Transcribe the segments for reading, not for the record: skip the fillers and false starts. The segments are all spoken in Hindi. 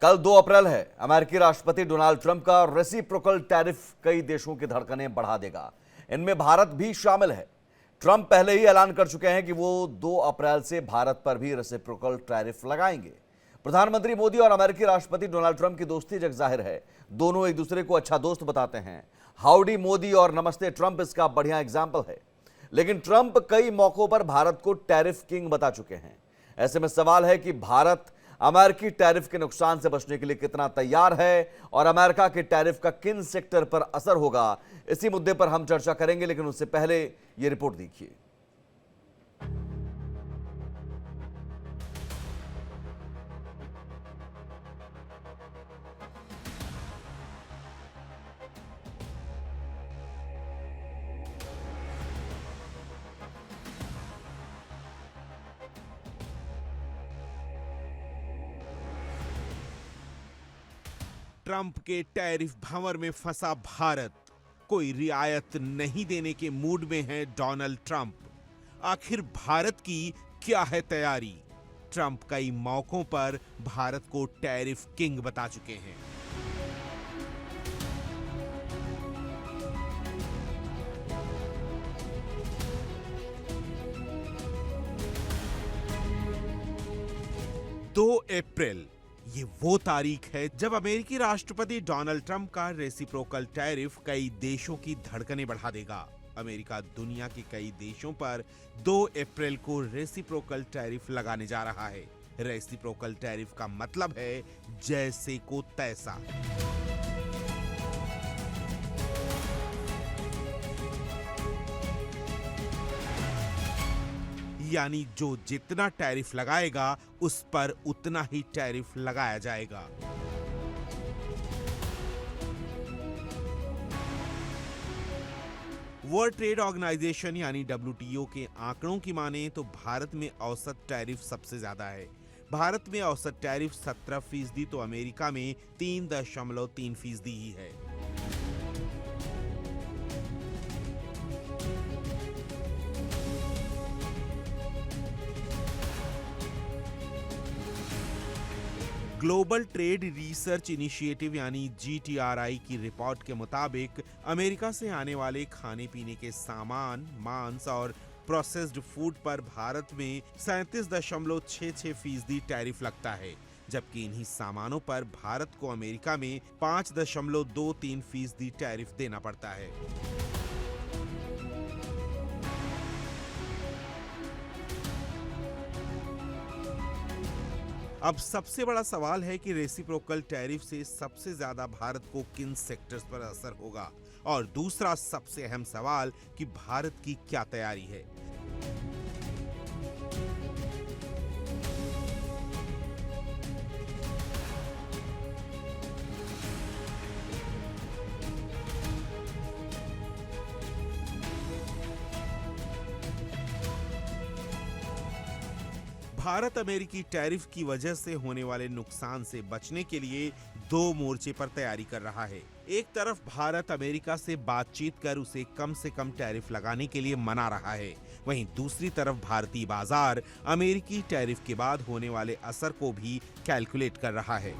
कल 2 अप्रैल है। अमेरिकी राष्ट्रपति डोनाल्ड ट्रंप का रेसिप्रोकल टैरिफ कई देशों की धड़कनें बढ़ा देगा। इनमें भारत भी शामिल है। ट्रंप पहले ही ऐलान कर चुके हैं कि वो 2 अप्रैल से भारत पर भी रेसिप्रोकल टैरिफ लगाएंगे। प्रधानमंत्री मोदी और अमेरिकी राष्ट्रपति डोनाल्ड ट्रंप की दोस्ती जग जाहिर है। दोनों एक दूसरे को अच्छा दोस्त बताते हैं। हाउडी मोदी और नमस्ते ट्रंप इसका बढ़िया एग्जाम्पल है। लेकिन ट्रंप कई मौकों पर भारत को टैरिफ किंग बता चुके हैं। ऐसे में सवाल है कि भारत अमेरिकी टैरिफ के नुकसान से बचने के लिए कितना तैयार है और अमेरिका के टैरिफ का किन सेक्टर पर असर होगा। इसी मुद्दे पर हम चर्चा करेंगे, लेकिन उससे पहले यह रिपोर्ट देखिए। ट्रंप के टैरिफ भंवर में फंसा भारत। कोई रियायत नहीं देने के मूड में है डोनाल्ड ट्रंप। आखिर भारत की क्या है तैयारी? ट्रंप कई मौकों पर भारत को टैरिफ किंग बता चुके हैं। दो अप्रैल ये वो तारीख है जब अमेरिकी राष्ट्रपति डोनाल्ड ट्रंप का रेसिप्रोकल टैरिफ कई देशों की धड़कनें बढ़ा देगा। अमेरिका दुनिया के कई देशों पर 2 अप्रैल को रेसिप्रोकल टैरिफ लगाने जा रहा है। रेसिप्रोकल टैरिफ का मतलब है जैसे को तैसा। यानी जो जितना टैरिफ लगाएगा उस पर उतना ही टैरिफ लगाया जाएगा। वर्ल्ड ट्रेड ऑर्गेनाइजेशन यानी WTO के आंकड़ों की माने तो भारत में औसत टैरिफ सबसे ज्यादा है। भारत में औसत टैरिफ 17% तो अमेरिका में 3.3% ही है। ग्लोबल ट्रेड रिसर्च इनिशिएटिव यानी GTRI की रिपोर्ट के मुताबिक अमेरिका से आने वाले खाने पीने के सामान, मांस और प्रोसेस्ड फूड पर भारत में 37.66% टैरिफ लगता है, जबकि इन्हीं सामानों पर भारत को अमेरिका में 5.23% टैरिफ देना पड़ता है। अब सबसे बड़ा सवाल है कि रेसिप्रोकल टैरिफ से सबसे ज्यादा भारत को किन सेक्टर्स पर असर होगा, और दूसरा सबसे अहम सवाल कि भारत की क्या तैयारी है। भारत अमेरिकी टैरिफ की वजह से होने वाले नुकसान से बचने के लिए 2 मोर्चे पर तैयारी कर रहा है। एक तरफ भारत अमेरिका से बातचीत कर उसे कम से कम टैरिफ लगाने के लिए मना रहा है, वहीं दूसरी तरफ भारतीय बाजार अमेरिकी टैरिफ के बाद होने वाले असर को भी कैलकुलेट कर रहा है।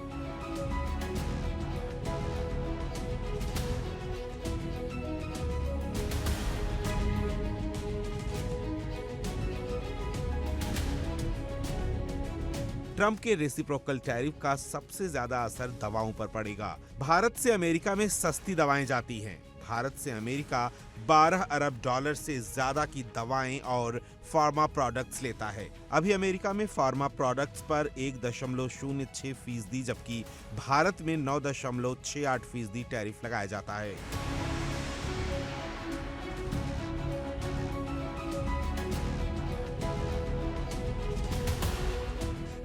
ट्रंप के रेसिप्रोकल टैरिफ का सबसे ज्यादा असर दवाओं पर पड़ेगा। भारत से अमेरिका में सस्ती दवाएं जाती हैं। भारत से अमेरिका 12 अरब डॉलर से ज्यादा की दवाएं और फार्मा प्रोडक्ट्स लेता है। अभी अमेरिका में फार्मा प्रोडक्ट्स पर 1.06%, जबकि भारत में 9.68% टैरिफ लगाया जाता है।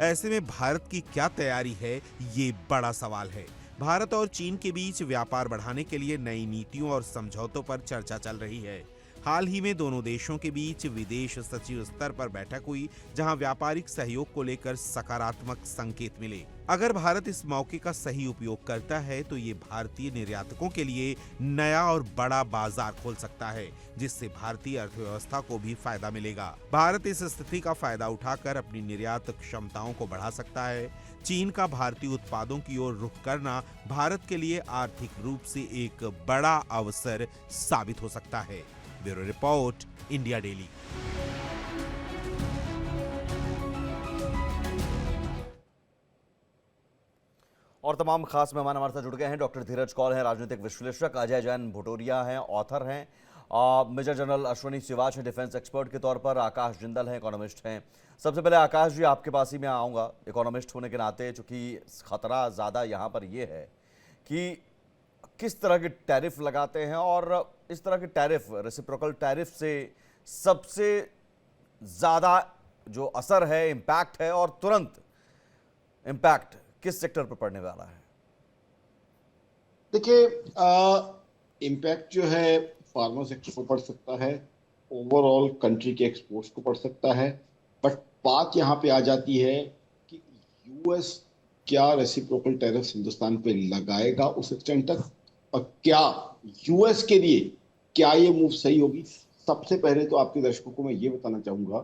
ऐसे में भारत की क्या तैयारी है, ये बड़ा सवाल है। भारत और चीन के बीच व्यापार बढ़ाने के लिए नई नीतियों और समझौतों पर चर्चा चल रही है। हाल ही में दोनों देशों के बीच विदेश सचिव स्तर पर बैठक हुई, जहां व्यापारिक सहयोग को लेकर सकारात्मक संकेत मिले। अगर भारत इस मौके का सही उपयोग करता है तो ये भारतीय निर्यातकों के लिए नया और बड़ा बाजार खोल सकता है, जिससे भारतीय अर्थव्यवस्था को भी फायदा मिलेगा। भारत इस स्थिति का फायदा उठाकर अपनी निर्यात क्षमताओं को बढ़ा सकता है। चीन का भारतीय उत्पादों की ओर रुख करना भारत के लिए आर्थिक रूप से एक बड़ा अवसर साबित हो सकता है। Bureau report, India daily. और तमाम खास मेहमान हमारे साथ जुड़ गए हैं। डॉक्टर धीरज कौल हैं, राजनीतिक विश्लेषक, अजय जैन भुटोरिया हैं, ऑथर हैं, मेजर जनरल अश्वनी सिवाच हैं डिफेंस एक्सपर्ट के तौर पर, आकाश जिंदल हैं, इकोनॉमिस्ट हैं। सबसे पहले आकाश जी, आपके पास ही मैं आऊँगा इकोनॉमिस्ट होने के नाते, चूँकि खतरा ज़्यादा यहाँ पर ये है कि किस तरह के टैरिफ लगाते हैं, और इस तरह के टैरिफ, रेसिप्रोकल टैरिफ से सबसे ज़्यादा जो असर है, इम्पैक्ट है, और तुरंत इम्पैक्ट किस सेक्टर पर पड़ने वाला है? देखिए, इम्पैक्ट जो है फार्मा सेक्टर को पड़ सकता है, ओवरऑल कंट्री के एक्सपोर्ट्स को पड़ सकता है। बट बात यहाँ पे आ जाती है कि यूएस क्या रेसिप्रोकल टैरिफ हिंदुस्तान पे लगाएगा उस एक्सटेंट तक, और क्या यूएस के लिए क्या ये मूव सही होगी। सबसे पहले तो आपके दर्शकों को मैं ये बताना चाहूंगा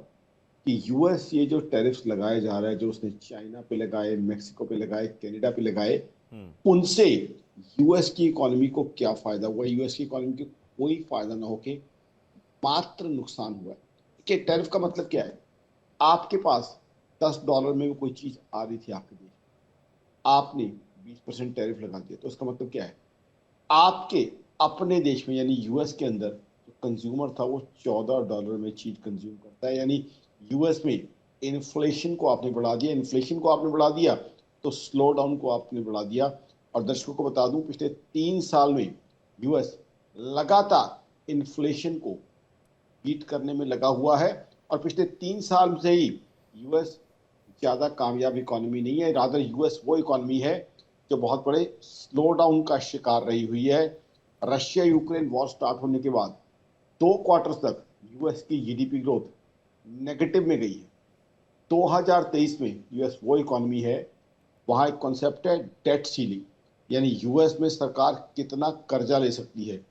कि यूएस ये जो टैरिफ्स लगाए जा रहा है, जो उसने चाइना पे लगाए, मेक्सिको पे लगाए, कनाडा पे लगाए, उनसे यूएस की इकोनॉमी को क्या फायदा हुआ? यूएस की इकोनॉमी को कोई फायदा ना होके मात्र नुकसान हुआ है। कि टैरिफ का मतलब क्या है? आपके पास $10 में भी कोई चीज आ रही थी आपके देश, आपने 20% टैरिफ लगा दिया, तो उसका मतलब क्या है? आपके अपने देश में यानी यूएस के अंदर जो कंज्यूमर था वो $14 में चीज कंज्यूम करता है। यानी यूएस में इन्फ्लेशन को आपने बढ़ा दिया, इन्फ्लेशन को आपने बढ़ा दिया तो स्लो डाउन को आपने बढ़ा दिया। और दर्शकों को बता दूं, पिछले 3 साल में यूएस लगातार इन्फ्लेशन को बीट करने में लगा हुआ है, और पिछले 3 साल से ही यूएस ज्यादा कामयाब इकोनॉमी नहीं है। रादर यूएस वो इकोनॉमी है जो बहुत बड़े स्लो डाउन का शिकार रही हुई है। रशिया यूक्रेन वॉर स्टार्ट होने के बाद 2 क्वार्टर्स तक यूएस की जीडीपी ग्रोथ नेगेटिव में गई है। 2023 में यूएस वो इकोनॉमी है, वहां एक कॉन्सेप्ट है डेट सीलिंग, यानी यूएस में सरकार कितना कर्जा ले सकती है।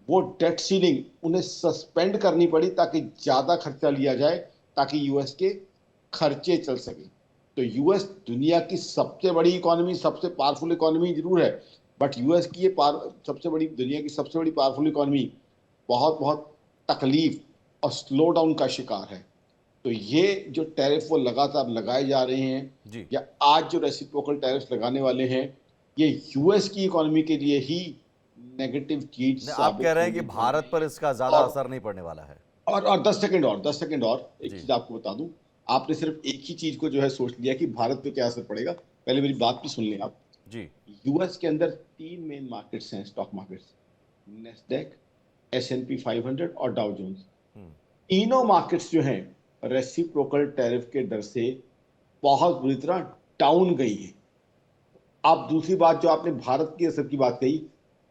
वो डेट सीलिंग उन्हें सस्पेंड करनी पड़ी ताकि ज्यादा खर्चा लिया जाए, ताकि यूएस के खर्चे चल सके। तो यूएस दुनिया की सबसे बड़ी इकोनॉमी, सबसे पावरफुल इकोनॉमी जरूर है, बट यूएस की ये सबसे बड़ी, दुनिया की सबसे बड़ी पावरफुल इकोनॉमी बहुत बहुत तकलीफ और स्लो डाउन का शिकार है। तो ये जो टैरिफ वो लगातार लगाए जा रहे हैं जी। या आज जो रेसिप्रोकल टैरिफ लगाने वाले हैं, ये यूएस की इकोनॉमी के लिए ही नेगेटिव चीज आप कह साबित रहे हैं कि होने वाली भारत पर है। इसका ज्यादा और असर नहीं पड़ने वाला है? और 10 सेकंड और एक जी चीज आपको बता दूं, आपने सिर्फ एक ही चीज को जो है सोच लिया कि भारत पे क्या असर पड़ेगा। पहले मेरी बात भी सुन लें आप। जी। यूएस के अंदर 3 मेन मार्केट्स हैं, स्टॉक मार्केट्स, नेस्डैक, S&P 500 और डाउ जोन्स। तीनों मार्केट्स जो हैं रेसिप्रोकल टैरिफ के डर से बहुत बुरी तरह डाउन गई है। अब दूसरी बात, जो आपने भारत की असर की बात कही,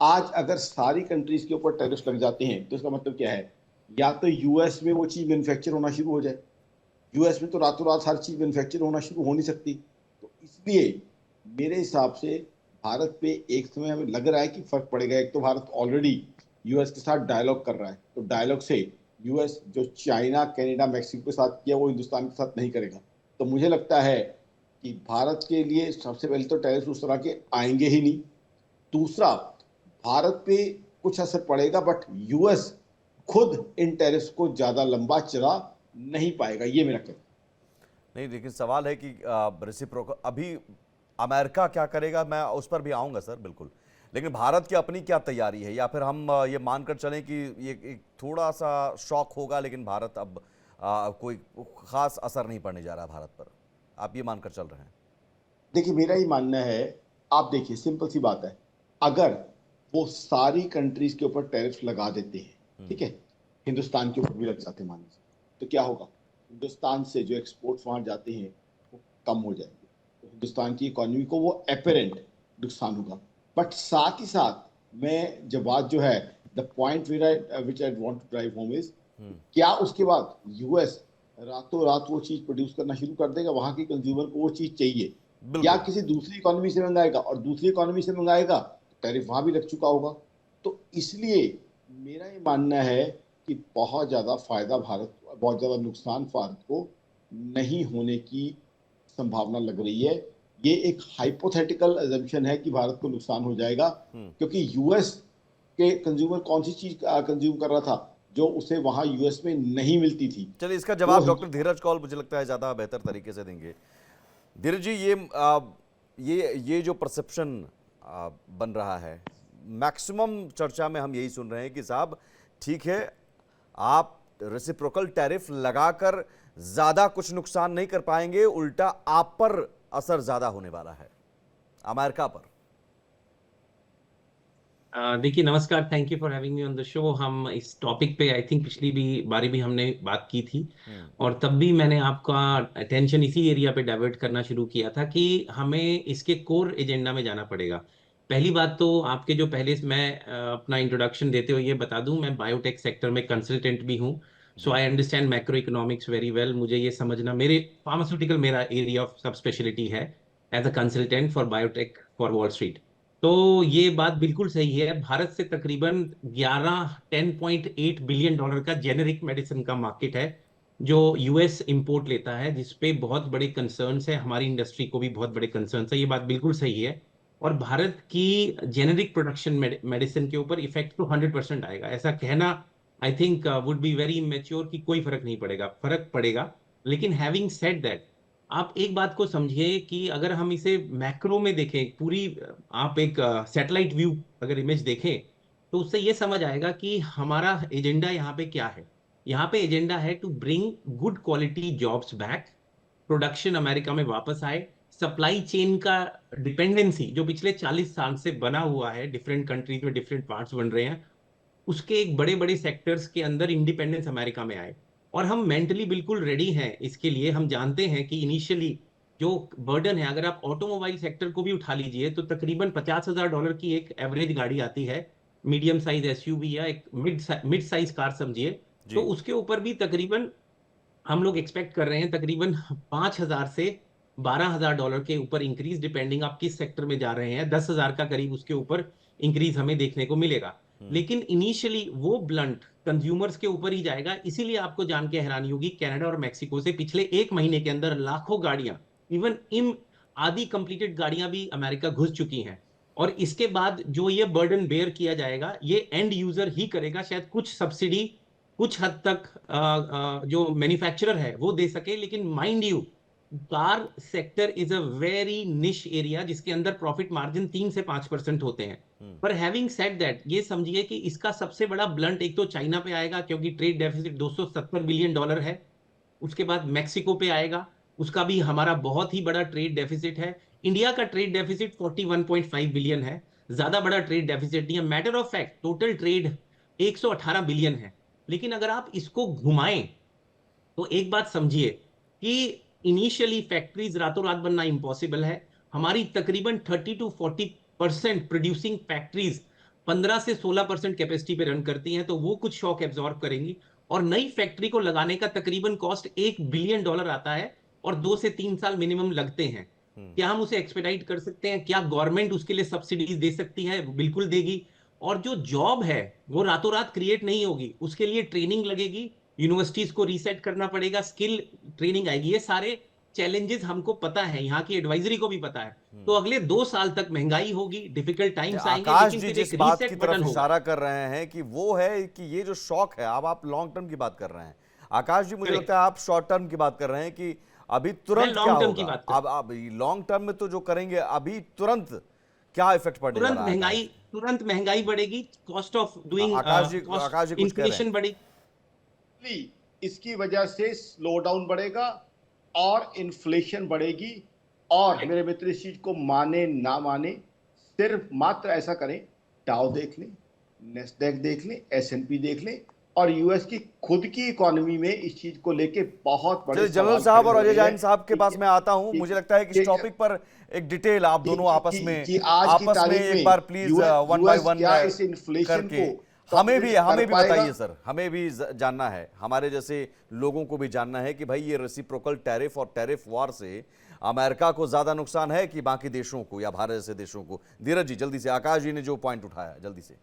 आज अगर सारी कंट्रीज के ऊपर टैरिफ लग जाते हैं तो इसका मतलब क्या है? या तो यूएस में वो चीज मैन्युफैक्चर होना शुरू हो जाए। यूएस में तो रातों रात हर चीज मैन्युफैक्चर होना शुरू हो नहीं सकती। तो इसलिए मेरे हिसाब से भारत पे एक समय हमें लग रहा है कि फर्क पड़ेगा। एक तो भारत ऑलरेडी यूएस के साथ डायलॉग कर रहा है, तो डायलॉग से यूएस जो चाइना, कनाडा, मैक्सिको के साथ किया वो हिंदुस्तान के साथ नहीं करेगा। तो मुझे लगता है कि भारत के लिए सबसे पहले तो टैरिफ उस तरह के आएंगे ही नहीं। दूसरा, भारत पे कुछ असर पड़ेगा, बट यूएस खुद इन टैरिफ को ज्यादा लंबा चला नहीं पाएगा, ये मेरा कहना है। नहीं, लेकिन सवाल है कि रेसिप्रोकल अभी अमेरिका क्या करेगा, मैं उस पर भी आऊंगा सर, बिल्कुल। लेकिन भारत की अपनी क्या तैयारी है, या फिर हम ये मानकर चलें कि ये एक थोड़ा सा शॉक होगा, लेकिन भारत अब कोई खास असर नहीं पड़ने जा रहा भारत पर, आप ये मानकर चल रहे हैं? देखिए, मेरा ही मानना है, आप देखिए सिंपल सी बात है, अगर वो सारी कंट्रीज के ऊपर टैरिफ लगा देते हैं, ठीक है, हिंदुस्तान के ऊपर भी लग जाते हैं मान लीजिए, तो क्या होगा? हिंदुस्तान से जो एक्सपोर्ट्स वहां जाते हैं वो कम हो जाएंगे, तो हिंदुस्तान की इकोनॉमी को वो एपरेंट नुकसान होगा। बट साथ ही साथ मैं जब बात जो है the point which I want to drive home is, क्या उसके बाद यूएस रातों रात वो चीज प्रोड्यूस करना शुरू कर देगा? वहां की कंज्यूमर को वो चीज चाहिए, या किसी दूसरी इकोनॉमी से मंगाएगा, और दूसरी इकोनॉमी से मंगाएगा टैरिफ वहां भी लग चुका होगा। तो इसलिए मेरा ये मानना है कि बहुत ज्यादा फायदा भारत, बहुत ज्यादा नुकसान भारत को नहीं होने की संभावना लग रही है। ये एक हाइपोथेटिकल अजम्पशन है कि भारत को नुकसान हो जाएगा, क्योंकि यूएस के कंज्यूमर कौन सी चीज कंज्यूम कर रहा था जो उसे वहां यूएस में नहीं मिलती थी। चलिए, इसका जवाब डॉक्टर धीरज कौल मुझे लगता है ज्यादा बेहतर तरीके से देंगे। धीरज जी, ये जो परसेप्शन बन रहा है, मैक्सिमम चर्चा में हम यही सुन रहे हैं कि साहब ठीक है, आप रेसिप्रोकल टैरिफ लगाकर ज्यादा कुछ नुकसान नहीं कर पाएंगे, उल्टा आप पर असर ज्यादा होने वाला है, अमेरिका पर। देखिए, नमस्कार, thank you for having me on the show. हम इस टॉपिक पे आई थिंक पिछली बारी भी हमने बात की थी, और तब भी मैंने आपका अटेंशन इसी एरिया पे डाइवर्ट करना शुरू किया था कि हमें इसके कोर एजेंडा में जाना पड़ेगा। पहली बात तो आपके जो पहले मैं अपना इंट्रोडक्शन देते हुए ये बता दूं, मैं बायोटेक सेक्टर में कंसल्टेंट भी हूं, so I understand macroeconomics very well. मुझे ये समझना, मेरे फार्मास्यूटिकल मेरा एरिया ऑफ सब स्पेशलिटी है as a consultant for biotech for Wall Street. तो ये बात बिल्कुल सही है, भारत से तकरीबन 10.8 बिलियन डॉलर का जेनेरिक मेडिसिन का मार्केट है जो यूएस इंपोर्ट लेता है, जिसपे बहुत बड़े कंसर्न्स है, हमारी इंडस्ट्री को भी बहुत बड़े कंसर्न्स है। ये बात बिल्कुल सही है, और भारत की जेनेरिक प्रोडक्शन मेडिसिन के ऊपर इफेक्ट तो 100% आएगा। ऐसा कहना I think would be very immature कि कोई फर्क नहीं पड़ेगा, फर्क पड़ेगा। लेकिन हैविंग सेड दैट, आप एक बात को समझिए कि अगर हम इसे मैक्रो में देखें, पूरी आप एक सैटेलाइट व्यू अगर इमेज देखें, तो उससे ये समझ आएगा कि हमारा एजेंडा यहाँ पे क्या है। यहाँ पे एजेंडा है to bring good quality jobs back, production America में वापस आए, सप्लाई चेन का डिपेंडेंसी जो पिछले 40 साल से बना हुआ है, डिफरेंट कंट्रीज में डिफरेंट पार्ट्स बन रहे हैं, उसके एक बड़े बड़े सेक्टर्स के अंदर इंडिपेंडेंस अमेरिका में आए। और हम मेंटली बिल्कुल रेडी हैं इसके लिए। हम जानते हैं कि इनिशियली जो बर्डन है, अगर आप ऑटोमोबाइल सेक्टर को भी उठा लीजिए तो तकरीबन $50,000 की एक एवरेज गाड़ी आती है, मीडियम साइज एसयूवी या एक मिड साइज कार समझिए, तो उसके ऊपर भी तकरीबन हम लोग एक्सपेक्ट कर रहे हैं तकरीबन 5,000 से $12,000 के ऊपर इंक्रीज, डिपेंडिंग आप किस सेक्टर में जा रहे हैं। 10,000 का करीब उसके ऊपर इंक्रीज हमें देखने को मिलेगा। लेकिन इनिशियली वो ब्लंट कंज्यूमर्स के ऊपर ही जाएगा। इसीलिए आपको जान के हैरानी होगी, कनाडा और मेक्सिको से पिछले 1 महीने के अंदर लाखों गाड़ियां, इवन इन आधी कंप्लीटेड गाड़ियां भी अमेरिका घुस चुकी हैं। और इसके बाद जो ये बर्डन बेयर किया जाएगा, ये एंड यूजर ही करेगा। शायद कुछ सब्सिडी कुछ हद तक जो मैन्युफैक्चरर है वो दे सके, लेकिन mind you, car sector is a very निश एरिया जिसके अंदर प्रॉफिट मार्जिन 3 से 5% होते हैं। पर हैविंग सेड दैट, ये समझिए कि इसका सबसे बड़ा ब्लंट एक तो चाइना पे आएगा, क्योंकि ट्रेड डेफिसिट $270 बिलियन है। उसके बाद मैक्सिको पे आएगा, उसका भी हमारा बहुत ही बड़ा ट्रेड डेफिसिट है। इंडिया का ट्रेड डेफिसिट 41.5 बिलियन है, ज्यादा बड़ा ट्रेड डेफिसिट नहीं है। Matter of fact total trade 118 billion है। लेकिन अगर आप इसको घुमाएं तो एक बात समझिए कि इनिशियली फैक्ट्रीज रातों रात बनना इम्पॉसिबल है। हमारी तकरीबन 30 to 40% प्रोड्यूसिंग फैक्ट्रीज 15 से 16% कैपेसिटी पे रन करती हैं, तो वो कुछ शॉक एब्जॉर्ब करेंगी। और नई फैक्ट्री को लगाने का तकरीबन कॉस्ट $1 बिलियन आता है, और 2 से 3 साल मिनिमम लगते हैं। क्या हम उसे एक्सपेडाइट कर सकते हैं? क्या गवर्नमेंट उसके लिए सब्सिडीज दे सकती है? बिल्कुल देगी। और जो जॉब है वो रातों रात क्रिएट नहीं होगी, उसके लिए ट्रेनिंग लगेगी, यूनिवर्सिटीज को रीसेट करना पड़ेगा, स्किल ट्रेनिंग आएगी। ये सारे चैलेंजेस हमको पता है, यहाँ की एडवाइजरी को भी पता है। तो अगले 2 साल तक महंगाई होगी, डिफिकल्ट टाइम्स आएंगे, आकाश लेकिन जी फिर जिस एक बात की रीसेट तरफ बटन होगा। इशारा कर रहे हैं कि वो है कि ये जो शॉक है, अब आप लॉन्ग टर्म की बात कर रहे हैं। आकाश जी, मुझे लगता है आप शॉर्ट टर्म की बात कर रहे हैं कि अभी तुरंत क्या होगा। अब लॉन्ग टर्म में तो जो करेंगे अभी तुरंत क्या इफेक्ट पड़ेगा? तुरंत महंगाई बढ़ेगी, कॉस्ट ऑफ डूइंग आकाश जी कुछ कह रहे इन्फ्लेशन बढ़ेगी, इसकी वजह से स्लो डाउन बढ़ेगा और इन्फ्लेशन बढ़ेगी। और मेरे मित्र इस चीज को माने ना माने, सिर्फ मात्र ऐसा करें, डाउ देख लें, नेस्डैक देख लें, S&P देख लें, और यूएस की खुद की इकोनॉमी में इस चीज को लेके बहुत बड़े जनरल साहब और अजय जैन साहब के पास मैं आता हूं। मुझे लगता है कि इस टॉपिक पर एक डिटेल आप दोनों आपस में एक बार प्लीज 1 by 1 क्या इस इन्फ्लेशन को हमें भी पाएगा। बताइए सर, हमें भी जानना है, हमारे जैसे लोगों को भी जानना है कि भाई ये रेसिप्रोकल टैरिफ और टैरिफ वॉर से अमेरिका को ज्यादा नुकसान है कि बाकी देशों को या भारत जैसे देशों को? धीरज जी जल्दी से, आकाश जी ने जो पॉइंट उठाया जल्दी से।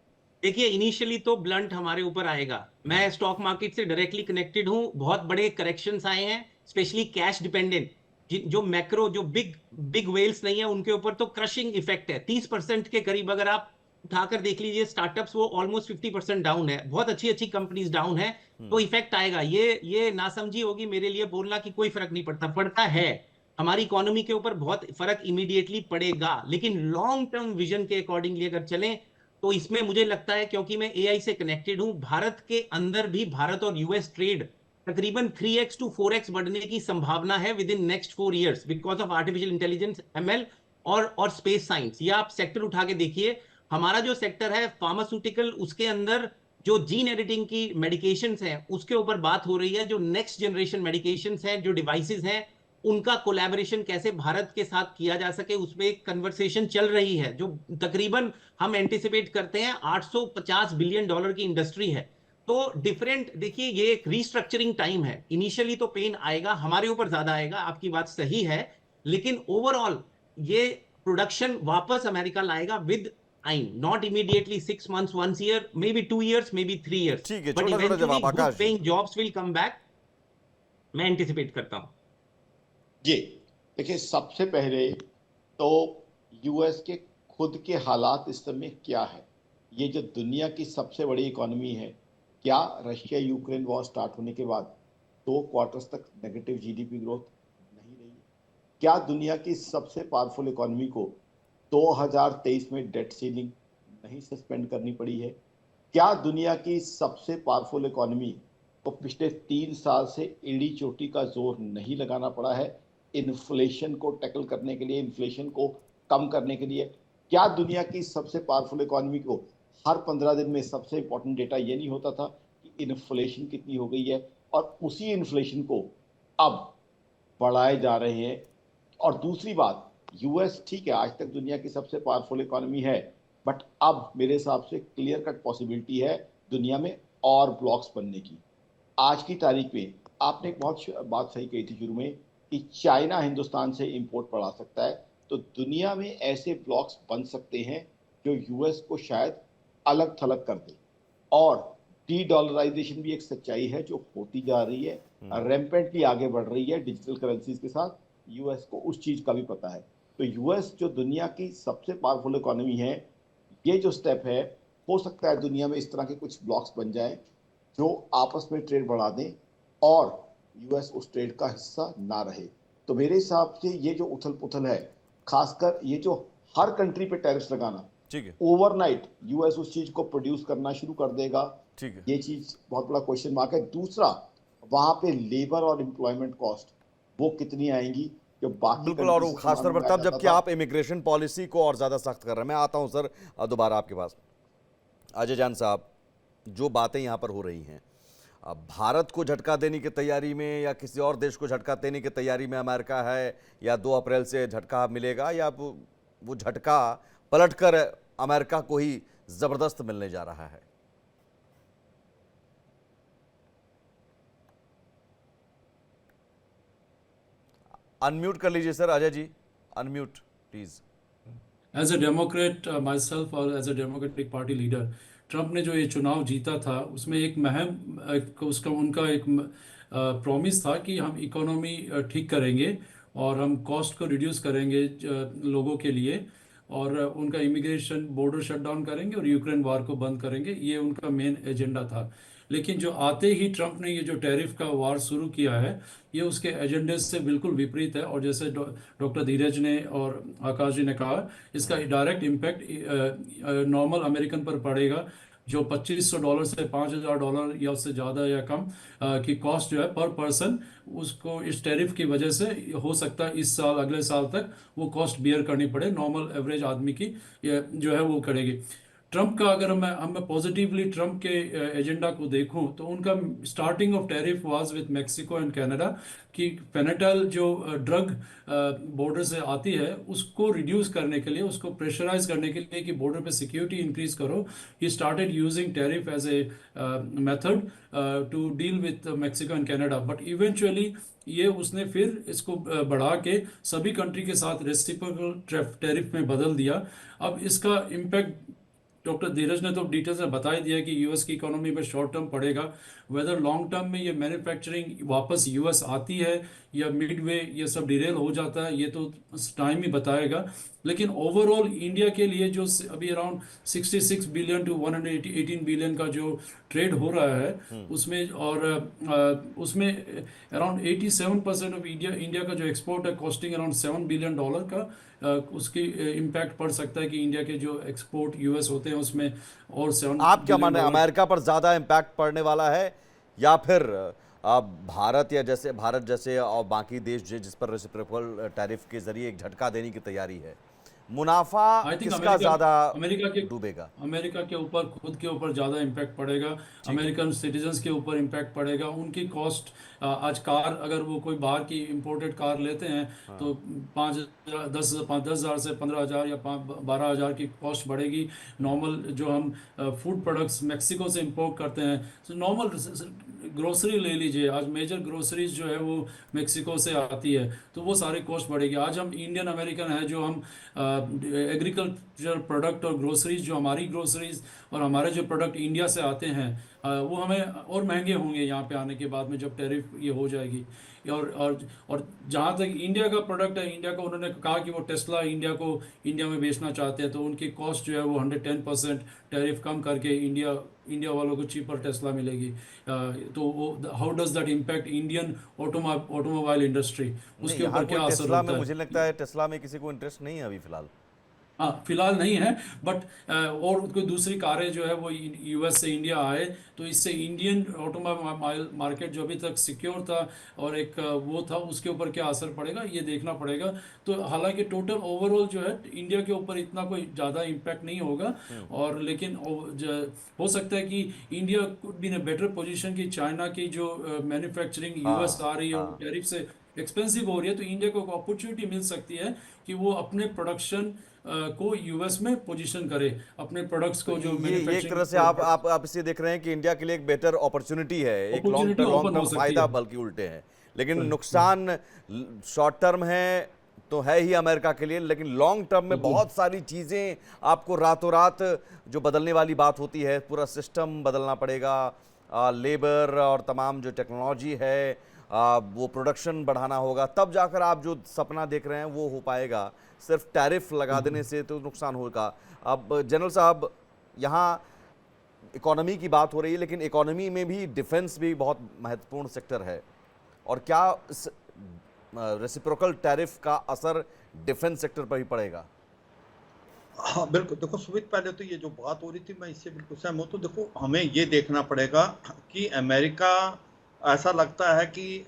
देखिए, इनिशियली तो ब्लंट हमारे ऊपर आएगा। मैं स्टॉक मार्केट से डायरेक्टली कनेक्टेड हूं, बहुत बड़े करेक्शंस आए हैं, स्पेशली कैश डिपेंडेंट जो मैक्रो, जो बिग बिग वेल्स नहीं है, उनके ऊपर तो क्रशिंग इफेक्ट है। 30% के करीब अगर आप उठाकर देख लीजिए स्टार्टअप्स, वो ऑलमोस्ट 50% डाउन है, बहुत अच्छी अच्छी कंपनीज डाउन है। तो इफेक्ट आएगा। ये नासमझी होगी मेरे लिए बोलना कि कोई फर्क नहीं पड़ता, पड़ता है। हमारी इकोनॉमी के ऊपर बहुत फर्क इमीडिएटली पड़ेगा, लेकिन लॉन्ग टर्म विजन के अकॉर्डिंगली अगर चलें तो इसमें मुझे लगता है, क्योंकि मैं एआई से कनेक्टेड हूं, भारत के अंदर भी भारत और यूएस ट्रेड तकरीबन 3x to 4x बढ़ने की संभावना है with in next 4 years, because of artificial intelligence, ML और स्पेस साइंस। ये आप सेक्टर उठा के देखिए। हमारा जो सेक्टर है फार्मास्यूटिकल, उसके अंदर जो जीन एडिटिंग की मेडिकेशंस हैं उसके ऊपर बात हो रही है। जो नेक्स्ट जनरेशन मेडिकेशंस हैं, जो डिवाइसेस हैं, उनका कोलैबोरेशन कैसे भारत के साथ किया जा सके, उसमें एक कन्वर्सेशन चल रही है, जो तकरीबन हम एंटिसिपेट करते हैं $850 बिलियन की इंडस्ट्री है। तो डिफरेंट, देखिए ये एक रीस्ट्रक्चरिंग टाइम है। इनिशियली तो पेन आएगा, हमारे ऊपर ज्यादा आएगा, आपकी बात सही है, लेकिन ओवरऑल ये प्रोडक्शन वापस अमेरिका लाएगा with time, not immediately 6 months, 1 year, maybe 2 years, maybe 3 years, ठीक है, बट छोटा छोटा इवेंचुअली जवाब good Akash ji. Paying jobs will come back, मैं एंटिसिपेट करता हूं। जी, देखिए सबसे पहले तो यूएस के खुद के हालात इस समय क्या है। ये जो दुनिया की सबसे बड़ी इकोनॉमी है, क्या रशिया यूक्रेन वॉर स्टार्ट होने के बाद 2 क्वार्टर्स तक नेगेटिव जीडीपी ग्रोथ नहीं रही? क्या दुनिया की सबसे पावरफुल इकोनॉमी को 2023 में डेट सीलिंग नहीं सस्पेंड करनी पड़ी है? क्या दुनिया की सबसे पावरफुल इकोनॉमी को पिछले 3 साल से एड़ी चोटी का जोर नहीं लगाना पड़ा है इन्फ्लेशन को टैकल करने के लिए, इन्फ्लेशन को कम करने के लिए? क्या दुनिया की सबसे पावरफुल इकोनॉमी को हर 15 दिन में सबसे इंपॉर्टेंट डेटा ये नहीं होता था कि इन्फ्लेशन कितनी हो गई है, और उसी इन्फ्लेशन को अब बढ़ाए जा रहे हैं? और दूसरी बात, यूएस ठीक है आज तक दुनिया की सबसे पावरफुल इकोनॉमी है, बट अब मेरे हिसाब से क्लियर कट पॉसिबिलिटी है दुनिया में और ब्लॉक्स बनने की। आज की तारीख में आपने एक बहुत बात सही कही थी शुरू में कि चाइना हिंदुस्तान से इंपोर्ट बढ़ा सकता है, तो दुनिया में ऐसे ब्लॉक्स बन सकते हैं जो यूएस को शायद अलग थलग कर दे। और डी डॉलराइजेशन भी एक सच्चाई है जो होती जा रही है, रैम्पेंटली आगे बढ़ रही है डिजिटल करेंसीज के साथ। यूएस को उस चीज का भी पता है। तो यूएस जो दुनिया की सबसे पावरफुल इकोनॉमी है, ये जो स्टेप है, हो सकता है दुनिया में इस तरह के कुछ ब्लॉक्स बन जाए जो आपस में ट्रेड बढ़ा दें और यूएस उस ट्रेड का हिस्सा ना रहे। तो मेरे हिसाब से ये जो उथल पुथल है, खासकर ये जो हर कंट्री पे टैरिफ्स लगाना, ठीक है, ओवरनाइट यूएस उस चीज को प्रोड्यूस करना शुरू कर देगा, ठीक है, ये चीज बहुत बड़ा क्वेश्चन मार्क है। दूसरा, वहां पे लेबर और एम्प्लॉयमेंट कॉस्ट वो कितनी आएंगी जो बाकी बिल्कुल। और कंट्री से खासतौर सामान पर मंगाया तब जाता जबकि था। आप इमिग्रेशन पॉलिसी को और ज्यादा सख्त कर रहे हैं। मैं आता हूं सर दोबारा आपके पास। अजय जान साहब, जो बातें यहाँ पर हो रही हैं, अब भारत को झटका देने की तैयारी में या किसी और देश को झटका देने की तैयारी में अमेरिका है, या 2 अप्रैल से झटका मिलेगा, या वो झटका पलटकर अमेरिका को ही जबरदस्त मिलने जा रहा है? अनम्यूट कर लीजिए sir, Ajay ji, unmute please. As a democrat my और as a democratic party leader, Trump ने जो ये चुनाव जीता था उसमें एक उसका उनका एक प्रॉमिस था कि हम इकोनॉमी ठीक करेंगे और हम कॉस्ट को रिड्यूस करेंगे लोगों के लिए, और उनका इमिग्रेशन बॉर्डर शट डाउन करेंगे और यूक्रेन वार को बंद करेंगे। ये उनका मेन एजेंडा था। लेकिन जो आते ही ट्रंप ने ये जो टैरिफ का वार शुरू किया है, ये उसके एजेंडे से बिल्कुल विपरीत है। और जैसे डॉक्टर धीरज ने और आकाश जी ने कहा, इसका डायरेक्ट इम्पैक्ट नॉर्मल अमेरिकन पर पड़ेगा, जो $2500 से $5000 या उससे ज़्यादा या कम की कॉस्ट जो है पर पर्सन, उसको इस टैरिफ की वजह से हो सकता है इस साल अगले साल तक वो कॉस्ट बियर करनी पड़े, नॉर्मल एवरेज आदमी की जो है वो करेगी। ट्रंप का अगर मैं पॉजिटिवली ट्रंप के एजेंडा को देखूं तो उनका starting of tariff was with Mexico and Canada कि फेनेटल जो ड्रग बॉर्डर से आती है उसको रिड्यूस करने के लिए, उसको प्रेशराइज करने के लिए कि बॉर्डर पे सिक्योरिटी इंक्रीज करो, he started using tariff as a method to deal with Mexico and Canada. But eventually ये उसने फिर इसको बढ़ा के सभी कंट्री के साथ रेसिप्रोकल टैरिफ में बदल दिया। अब इसका इम्पैक्ट डॉक्टर धीरज ने तो डिटेल्स में बता ही दिया कि यूएस की इकोनॉमी में शॉर्ट टर्म पड़ेगा। वेदर लॉन्ग टर्म में ये मैन्युफैक्चरिंग वापस यूएस आती है या मिडवे ये सब डिरेल हो जाता है, ये तो टाइम ही बताएगा। लेकिन ओवरऑल इंडिया के लिए जो अभी अराउंड 66 बिलियन टू 118 बिलियन का जो ट्रेड हो रहा है उसमें, और उसमें अराउंड 87% ऑफ इंडिया का जो एक्सपोर्ट है कॉस्टिंग अराउंड $7 बिलियन का, उसकी इम्पैक्ट पड़ सकता है कि इंडिया के जो एक्सपोर्ट यूएस होते हैं उसमें और 7 आप क्या माने, बिलियन अमेरिका पर ज्यादा इम्पैक्ट पड़ने वाला है या फिर भारत जैसे और बाकी देश जिस पर रेसिप्रोकल टैरिफ के जरिए एक झटका देने की तैयारी है, मुनाफा आई थिंक किसका ज्यादा अमेरिका के डूबेगा? अमेरिका के ऊपर खुद के ऊपर ज़्यादा इम्पैक्ट पड़ेगा, अमेरिकन सिटीजन्स के ऊपर इम्पैक्ट पड़ेगा। उनकी कॉस्ट, आज कार अगर वो कोई बाहर की इंपोर्टेड कार लेते हैं तो 10,000 से 15,000 या 12,000 की कॉस्ट बढ़ेगी। नॉर्मल जो हम फूड प्रोडक्ट्स मेक्सिको से इंपोर्ट करते हैं, तो नॉर्मल ग्रोसरी ले लीजिए, आज मेजर ग्रोसरीज जो है वो मेक्सिको से आती है, तो वो सारी कॉस्ट बढ़ेगी। आज हम इंडियन अमेरिकन है जो हम एग्रीकल्चर प्रोडक्ट और ग्रोसरीज, जो हमारी ग्रोसरीज और हमारे जो प्रोडक्ट इंडिया से आते हैं वो हमें और महंगे होंगे यहाँ पे आने के बाद में, जब टैरिफ ये हो जाएगी। और जहाँ तक इंडिया का प्रोडक्ट है, इंडिया को उन्होंने कहा कि वो टेस्ला इंडिया में बेचना चाहते हैं, तो उनकी कॉस्ट जो है वो 110% टैरिफ कम करके इंडिया वालों को चीपर टेस्ला मिलेगी। तो वो how does that impact Indian automobile industry, उसके ऊपर क्या असर टेस्ला होता में है? मुझे लगता है टेस्ला में किसी को इंटरेस्ट नहीं है अभी फिलहाल। हाँ, फिलहाल नहीं है, बट और कोई दूसरी कारें जो है वो यूएस से इंडिया आए तो इससे इंडियन ऑटोमोबाइल मार्केट जो अभी तक सिक्योर था और एक वो था, उसके ऊपर क्या असर पड़ेगा ये देखना पड़ेगा। तो हालांकि टोटल ओवरऑल जो है इंडिया के ऊपर इतना कोई ज़्यादा इम्पैक्ट नहीं होगा, और लेकिन हो सकता है कि India could be in a better position कि चाइना की जो मैन्युफैक्चरिंग यूएस आ रही है वो टैरिफ से एक्सपेंसिव हो रही है, तो इंडिया को एक अपॉर्चुनिटी मिल सकती है कि वो अपने प्रोडक्शन को यूएस में पोजीशन करे, अपने प्रोडक्ट्स को जो ये एक तरह से आप इसे देख रहे हैं कि इंडिया के लिए एक बेटर अपॉर्चुनिटी है, एक लॉन्ग टर्म फायदा बल्कि उल्टे है, लेकिन नुकसान शॉर्ट टर्म है तो है ही अमेरिका के लिए, लेकिन लॉन्ग टर्म में बहुत सारी चीजें आपको रातों रात जो बदलने वाली बात होती है, पूरा सिस्टम बदलना पड़ेगा, लेबर और तमाम जो टेक्नोलॉजी है वो प्रोडक्शन बढ़ाना होगा, तब जाकर आप जो सपना देख रहे हैं वो हो पाएगा। सिर्फ टैरिफ लगा देने से तो नुकसान होगा। अब जनरल साहब, यहाँ इकोनॉमी की बात हो रही है, लेकिन इकोनॉमी में भी डिफेंस भी बहुत महत्वपूर्ण सेक्टर है, और क्या इस रेसिप्रोकल टैरिफ का असर डिफेंस सेक्टर पर ही पड़ेगा? हाँ बिल्कुल, देखो सुमित, पहले तो ये जो बात हो रही थी मैं इससे बिल्कुल सहमत हूँ। देखो हमें ये देखना पड़ेगा कि अमेरिका, ऐसा लगता है कि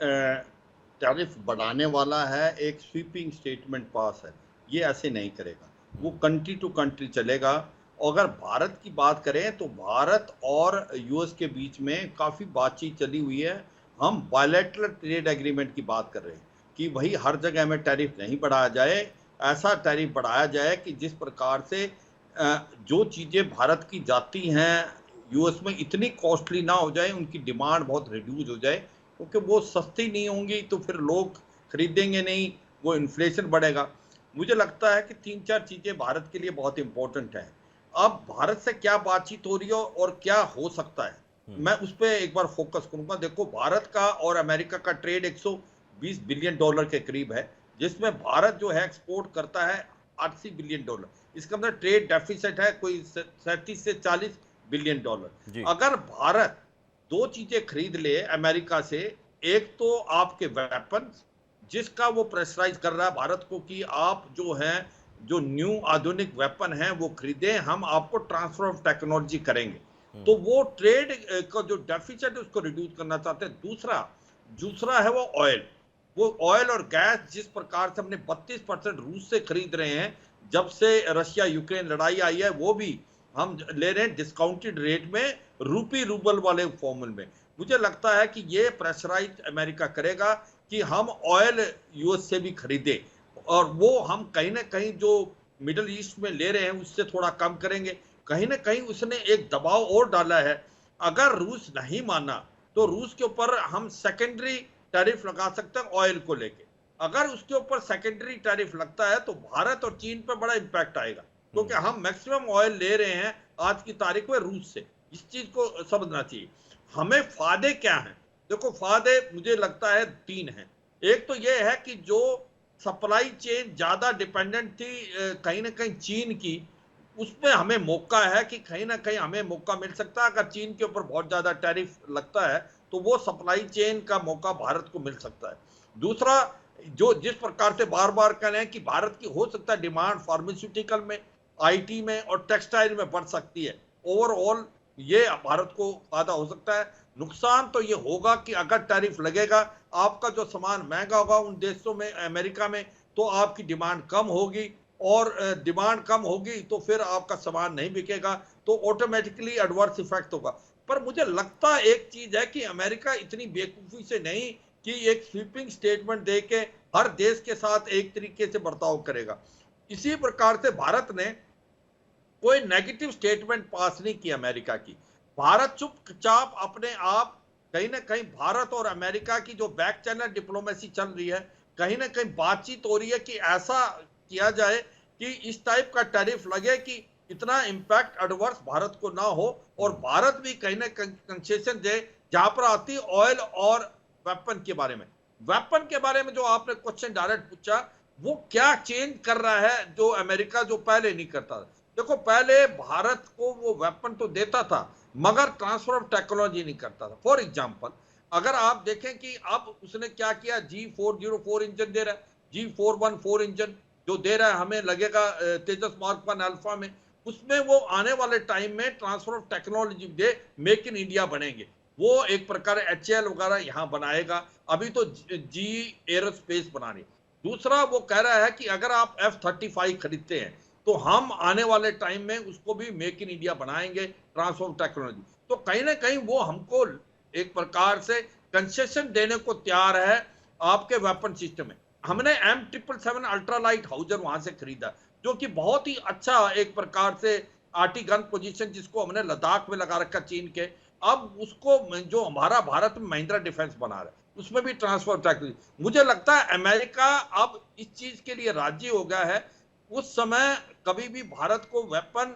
टैरिफ बढ़ाने वाला है, एक स्वीपिंग स्टेटमेंट पास है, ये ऐसे नहीं करेगा, वो कंट्री टू कंट्री चलेगा। अगर भारत की बात करें तो भारत और यूएस के बीच में काफ़ी बातचीत चली हुई है। हम बायलैटरल ट्रेड एग्रीमेंट की बात कर रहे हैं कि भाई हर जगह में टैरिफ नहीं बढ़ाया जाए, ऐसा टैरिफ बढ़ाया जाए कि जिस प्रकार से जो चीज़ें भारत की जाती हैं यूएस में इतनी कॉस्टली ना हो जाए, उनकी डिमांड बहुत रिड्यूस हो जाए, क्योंकि वो सस्ती नहीं होंगी तो फिर लोग खरीदेंगे नहीं, वो इन्फ्लेशन बढ़ेगा। मुझे लगता है कि 3-4 चीज़ें भारत के लिए बहुत इंपॉर्टेंट हैं। अब भारत से क्या बातचीत हो रही है और क्या हो सकता है, मैं उस पर एक बार फोकस करूंगा। देखो भारत का और अमेरिका का ट्रेड 120 बिलियन डॉलर के करीब है, जिसमें भारत जो है एक्सपोर्ट करता है 80 बिलियन डॉलर। इसका मतलब ट्रेड डेफिसिट है कोई 37 से 40 बिलियन डॉलर। अगर भारत दो चीजें खरीद ले अमेरिका से, एक तो आपके वेपन जिसका वो प्रेशराइज कर रहा है भारत को कि आप जो है जो न्यू आधुनिक वेपन है वो खरीदें, हम आपको ट्रांसफर ऑफ टेक्नोलॉजी करेंगे, तो वो ट्रेड का जो डेफिसिट है उसको रिड्यूस करना चाहते हैं। दूसरा है वो ऑयल और गैस, जिस प्रकार से हमने 32% रूस से खरीद रहे हैं जब से रशिया यूक्रेन लड़ाई आई है, वो भी हम ले रहे हैं डिस्काउंटेड रेट में, रूपी रूबल वाले फॉर्मूल में। मुझे लगता है कि ये प्रेशराइज अमेरिका करेगा कि हम ऑयल यूएस से भी खरीदे, और वो हम कहीं ना कहीं जो मिडिल ईस्ट में ले रहे हैं उससे थोड़ा कम करेंगे। कहीं ना कहीं उसने एक दबाव और डाला है, अगर रूस नहीं माना तो रूस के ऊपर हम सेकेंडरी टैरिफ लगा सकते हैं ऑयल को लेके। अगर उसके ऊपर सेकेंडरी टैरिफ लगता है तो भारत और चीन पर बड़ा इंपैक्ट आएगा, क्योंकि हम मैक्सिमम ऑयल ले रहे हैं आज की तारीख में रूस से। इस चीज को समझना चाहिए। हमें फायदे क्या हैं? देखो, फायदे मुझे लगता है 3 हैं। एक तो ये है कि जो सप्लाई चेन ज्यादा डिपेंडेंट थी कहीं ना कहीं चीन की, उसमें हमें मौका है कि कहीं ना कहीं हमें मौका मिल सकता है। अगर चीन के ऊपर बहुत ज्यादा टैरिफ लगता है तो वो सप्लाई चेन का मौका भारत को मिल सकता है। दूसरा, जो जिस प्रकार से बार बार कह रहे हैं कि भारत की हो सकता है डिमांड फार्मास्यूटिकल में, आईटी में और टेक्सटाइल में बढ़ सकती है, ओवरऑल ये भारत को फायदा हो सकता है। नुकसान तो ये होगा कि अगर टैरिफ लगेगा, आपका जो सामान महंगा होगा उन देशों में, अमेरिका में, तो आपकी डिमांड कम होगी, और डिमांड कम होगी तो फिर आपका सामान नहीं बिकेगा, तो ऑटोमेटिकली एडवर्स इफेक्ट होगा। पर मुझे लगता है एक चीज है कि अमेरिका इतनी बेवकूफी से नहीं कि एक स्वीपिंग स्टेटमेंट दे के हर देश के साथ एक तरीके से बर्ताव करेगा। इसी प्रकार से भारत ने कोई नेगेटिव स्टेटमेंट पास नहीं की अमेरिका की। भारत चुपचाप अपने आप, कहीं ना कहीं भारत और अमेरिका की जो बैक चैनल डिप्लोमेसी चल रही है, कहीं ना कहीं बातचीत हो रही है कि ऐसा किया जाए कि इस टाइप का टैरिफ लगे कि इतना इंपैक्ट एडवर्स भारत को ना हो, और भारत भी कहीं ना कहीं कंसेशन दे। जहां पर आती ऑयल और वेपन के बारे में, वेपन के बारे में जो आपने क्वेश्चन डायरेक्ट पूछा, वो क्या चेंज कर रहा है जो अमेरिका जो पहले नहीं करता था। देखो, पहले भारत को वो वेपन तो देता था मगर ट्रांसफर ऑफ टेक्नोलॉजी नहीं करता था। फॉर एग्जांपल, अगर आप देखें कि अब उसने क्या किया, G404 इंजन दे रहा है, G414 इंजन जो दे रहा है, हमें लगेगा तेजस मार्क 1 अल्फा में, उसमें वो आने वाले टाइम में transfer of technology they, make in India बनेंगे। वो एक प्रकार HAL वगैरह यहाँ बनाएगा, अभी तो जी एरोस्पेस बना रही। दूसरा, वो कह रहा है कि अगर आप F-35 खरीदते हैं तो हम आने वाले टाइम में उसको भी मेक इन इंडिया बनाएंगे, ट्रांसफर ऑफ टेक्नोलॉजी। तो कहीं ना कहीं वो हमको एक प्रकार से कंसेशन देने को तैयार है आपके वेपन सिस्टम में। हमने M777 अल्ट्रालाइट हाउजर वहां से खरीदा, जो कि बहुत ही अच्छा एक प्रकार से आर्टी गन पोजीशन, जिसको हमने लद्दाख में लगा रखा चीन के। अब उसको जो हमारा भारत में महिंद्रा डिफेंस बना रहा है, उसमें भी ट्रांसफर टेक्नोलॉजी। मुझे लगता है अमेरिका अब इस चीज के लिए राजी हो गया है। उस समय कभी भी भारत को वेपन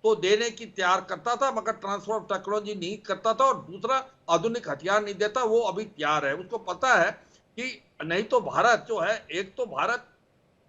तो देने की तैयार करता था मगर ट्रांसफर ऑफ टेक्नोलॉजी नहीं करता था, और दूसरा आधुनिक हथियार नहीं देता। वो अभी तैयार है, उसको पता है कि नहीं तो भारत जो है, एक तो भारत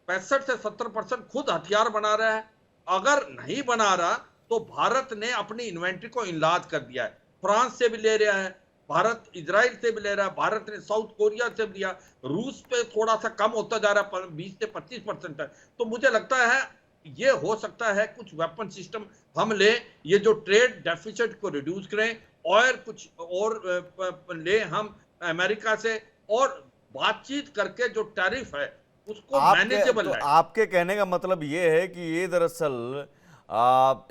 65 से 70% खुद हथियार बना रहा है, अगर नहीं बना रहा तो भारत ने अपनी इन्वेंट्री को इनलाज कर दिया है। फ्रांस से भी ले रहा है भारत, इजराइल से भी ले रहा है भारत ने, साउथ कोरिया से भी लिया, रूस पे थोड़ा सा कम होता जा रहा है, 20 से 25% है। तो मुझे लगता है ये हो सकता है कुछ वेपन सिस्टम हम ले, ये जो ट्रेड डेफिसिट को रिड्यूस करें, और कुछ और ले हम अमेरिका से, और बातचीत करके जो टैरिफ है उसको मैनेजेबल है। आपके कहने का मतलब ये है कि ये दरअसल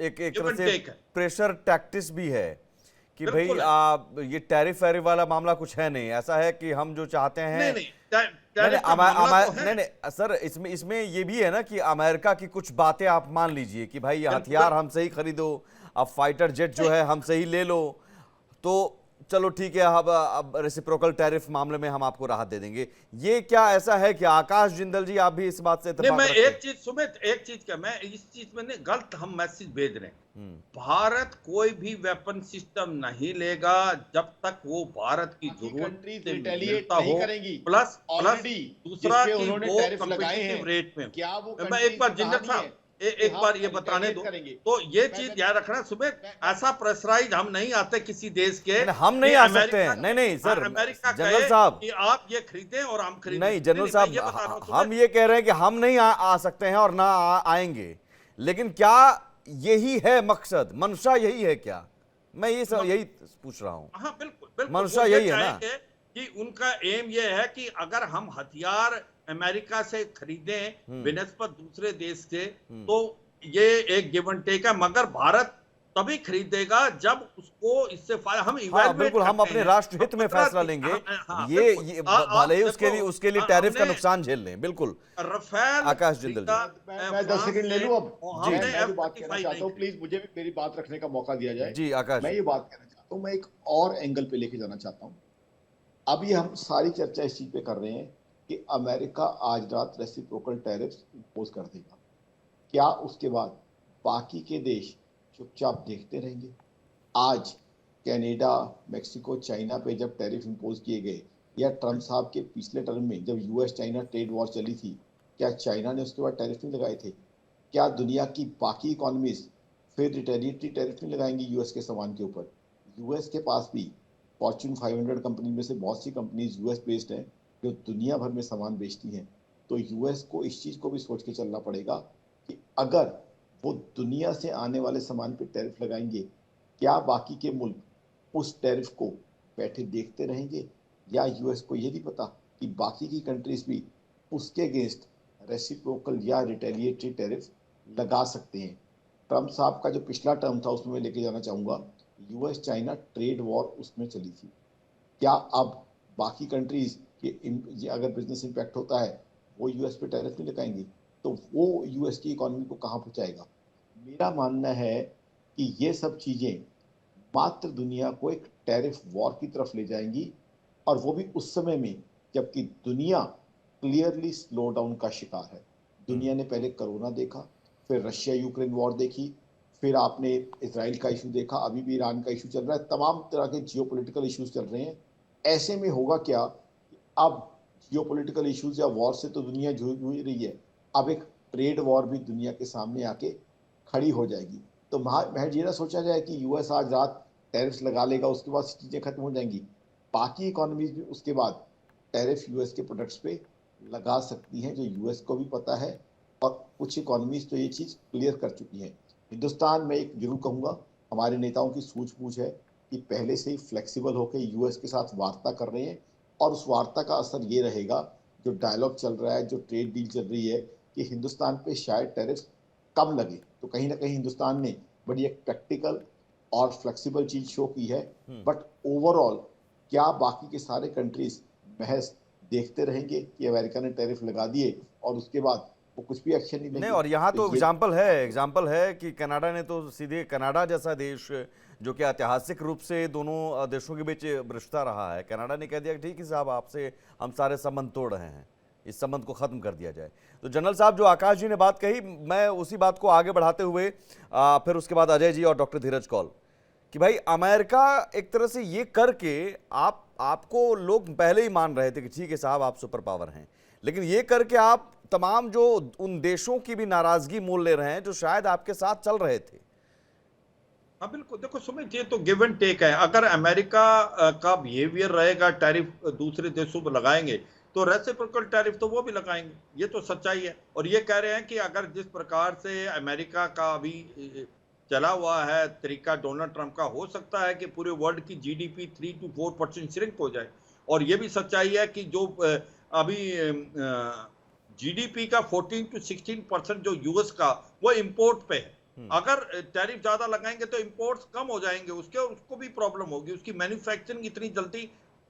एक तरह से प्रेशर टैक्टिक्स भी है कि भाई ये टैरिफ वैरिफ वाला मामला कुछ है नहीं, ऐसा है कि हम जो चाहते हैं नहीं सर, इसमें ये भी है ना कि अमेरिका की कुछ बातें आप मान लीजिए कि भाई हथियार हमसे ही खरीदो, अब फाइटर जेट जो है हमसे ही ले लो, तो चलो ठीक है, अब रेसिप्रोकल टैरिफ मामले में हम आपको राहत दे देंगे। ये क्या ऐसा है कि आकाश जिंदल जी आप भी इस बात से इत्तेफाक मैं रखते हैं? एक चीज सुमित, एक चीज क्या, मैं इस चीज में नहीं, गलत हम मैसेज भेज रहे हैं। भारत कोई भी वेपन सिस्टम नहीं लेगा जब तक वो भारत की जरूरत से मिलता हो, प्लस दूसरा कि वो कॉम्पिटिटिव रेट में। मैं एक बार जिंदल साहब एक बार ये बताने दो, तो ये चीज याद रखना सुमित, ऐसा प्रेशराइज हम नहीं आते किसी देश के, हम नहीं आ सकते हैं। नहीं सर, जनरल साहब कि आप ये खरीदें और हम खरीदें। नहीं जनरल साहब, हम ये कह रहे हैं कि हम नहीं आ सकते हैं और ना आएंगे, लेकिन क्या यही है मकसद, मंशा यही है क्या? मैं यही पूछ रहा हूँ। हाँ बिल्कुल, मंशा यही है ना कि उनका एम ये है कि अगर हम हथियार अमेरिका से खरीदें बिनस्बत दूसरे देश से, तो ये एक गिव एंड टेक है, मगर भारत तभी खरीदेगा जब उसको इससे फायदा। हम हाँ इवैल्यूएट बिल्कुल, हम करते अपने हैं, राष्ट्र हम हित में पता फैसला लेंगे। हाँ ये बिल्कुल। ये आप भले ही देखो, उसके लिए टैरिफ का हमने नुकसान झेल लें, बिल्कुल। रफेल आकाश जिंदल खरीदा जी। मैं 10 सेकंड ले लूं अब। जी मैं हमने जो बात कहना F-35 चाहता हूँ, नहीं प्लीज मुझे भी मेरी बात रखने का मौका दिया जाए। जी आकाश मैं जी। ये बात कहना चाहता हूँ, मैं एक और एंगल पे लेके जाना चाहता हूँ। अभी हम सारी चर्चा इस चीज पे कर रहे हैं कि अमेरिका आज रात रेसिप्रोकल टैरिफ्स इंपोज कर देगा। क्या उसके बाद बाकी के देश चुपचाप देखते रहेंगे? आज कनाडा, मेक्सिको, चाइना पे जब टैरिफ इंपोज किए गए, या ट्रम्प साहब के पिछले टर्म में जब यूएस चाइना ट्रेड वॉर चली थी, क्या चाइना ने उसके बाद टैरिफ नहीं लगाए थे? क्या दुनिया की बाकी इकोनॉमीज फिर रिटेलिएटरी टैरिफ नहीं लगाएंगी यूएस के सामान के ऊपर? यूएस के पास भी फॉर्च्यून 500 कंपनी में से बहुत सी कंपनीज यूएस बेस्ड हैं जो दुनिया भर में सामान बेचती हैं। तो यूएस को इस चीज़ को भी सोच के चलना पड़ेगा कि अगर वो दुनिया से आने वाले सामान पे टैरिफ लगाएंगे, क्या बाकी के मुल्क उस टैरिफ को बैठे देखते रहेंगे? या यूएस को ये नहीं पता कि बाकी की कंट्रीज भी उसके अगेंस्ट रेसिप्रोकल या रिटेलिएटरी टैरिफ लगा सकते हैं? ट्रम्प साहब का जो पिछला टर्म था उसमें मैं लेके जाना चाहूँगा, यूएस चाइना ट्रेड वॉर उसमें चली थी। क्या अब बाकी कंट्रीज के अगर बिजनेस इंपैक्ट होता है वो यूएस पे टैरिफ नहीं लगाएंगी, तो वो यूएस की इकोनॉमी को कहाँ पहुँचाएगा? मेरा मानना है कि ये सब चीज़ें मात्र दुनिया को एक टैरिफ वॉर की तरफ ले जाएंगी, और वो भी उस समय में जबकि दुनिया क्लियरली स्लो डाउन का शिकार है। दुनिया ने पहले कोरोना देखा, फिर रशिया यूक्रेन वॉर देखी, फिर आपने इसराइल का इशू देखा, अभी भी ईरान का इशू चल रहा है, तमाम तरह के जियोपॉलिटिकल इश्यूज चल रहे हैं। ऐसे में होगा क्या, अब जियोपॉलिटिकल इश्यूज या वॉर से तो दुनिया जूझ रही है, अब एक ट्रेड वॉर भी दुनिया के सामने आके खड़ी हो जाएगी। तो महज ये ना सोचा जाए कि यूएस आज रात टैरिफ्स लगा लेगा, उसके बाद चीज़ें खत्म हो जाएंगी। बाकी इकोनॉमीज भी उसके बाद टैरिफ यूएस के प्रोडक्ट्स पे लगा सकती हैं, जो यूएस को भी पता है, और कुछ इकोनॉमीज तो ये चीज़ क्लियर कर चुकी हैं। हिंदुस्तान में एक जरूर कहूँगा, हमारे नेताओं की सूझबूझ है कि पहले से ही फ्लेक्सिबल होकर यूएस के साथ वार्ता कर रहे हैं, और उस वार्ता का असर ये रहेगा, जो डायलॉग चल रहा है, जो ट्रेड डील चल रही है, कि हिंदुस्तान पे शायद टैरिफ कम लगे। तो कहीं ना कहीं हिंदुस्तान ने बड़ी एक प्रैक्टिकल और फ्लेक्सिबल चीज शो की है। बट ओवरऑल क्या बाकी के सारे कंट्रीज महज देखते रहेंगे कि अमेरिका ने टैरिफ लगा दिए और उसके बाद वो कुछ भी एक्शन नहीं लेंगे? नहीं, और यहाँ तो एग्जाम्पल है कि कनाडा ने तो सीधे, कनाडा जैसा देश जो कि ऐतिहासिक रूप से दोनों देशों के बीच रिश्ता रहा है, कनाडा ने कह दिया कि ठीक है साहब, आपसे हम सारे संबंध तोड़ रहे हैं, इस संबंध को खत्म कर दिया जाए। तो जनरल साहब, जो आकाश जी ने बात कही, मैं उसी बात को आगे बढ़ाते हुए फिर उसके बाद अजय जी और डॉक्टर धीरज कौल, कि भाई अमेरिका एक तरह से ये करके आपको लोग पहले ही मान रहे थे कि ठीक है साहब, आप सुपर पावर हैं, लेकिन ये करके आप तमाम जो उन देशों की भी नाराजगी मोल ले रहे हैं जो शायद आपके साथ चल रहे थे। हाँ बिल्कुल, देखो सुमित, ये तो गिव एंड टेक है। अगर अमेरिका का बिहेवियर रहेगा, टैरिफ दूसरे देशों पर लगाएंगे, तो रेसिप्रोकल टैरिफ तो वो भी लगाएंगे, ये तो सच्चाई है। और ये कह रहे हैं कि अगर जिस प्रकार से अमेरिका का अभी चला हुआ है तरीका डोनाल्ड ट्रंप का, हो सकता है कि पूरे वर्ल्ड की जीडीपी 3 to 4% श्रिंक हो जाए। और ये भी सच्चाई है कि जो अभी जीडीपी का 14 to 16% जो यूएस का, वो इंपोर्ट पे है। अगर टैरिफ ज्यादा लगाएंगे तो इंपोर्ट्स कम हो जाएंगे, उसको भी प्रॉब्लम होगी, उसकी मैन्युफैक्चरिंग इतनी जल्दी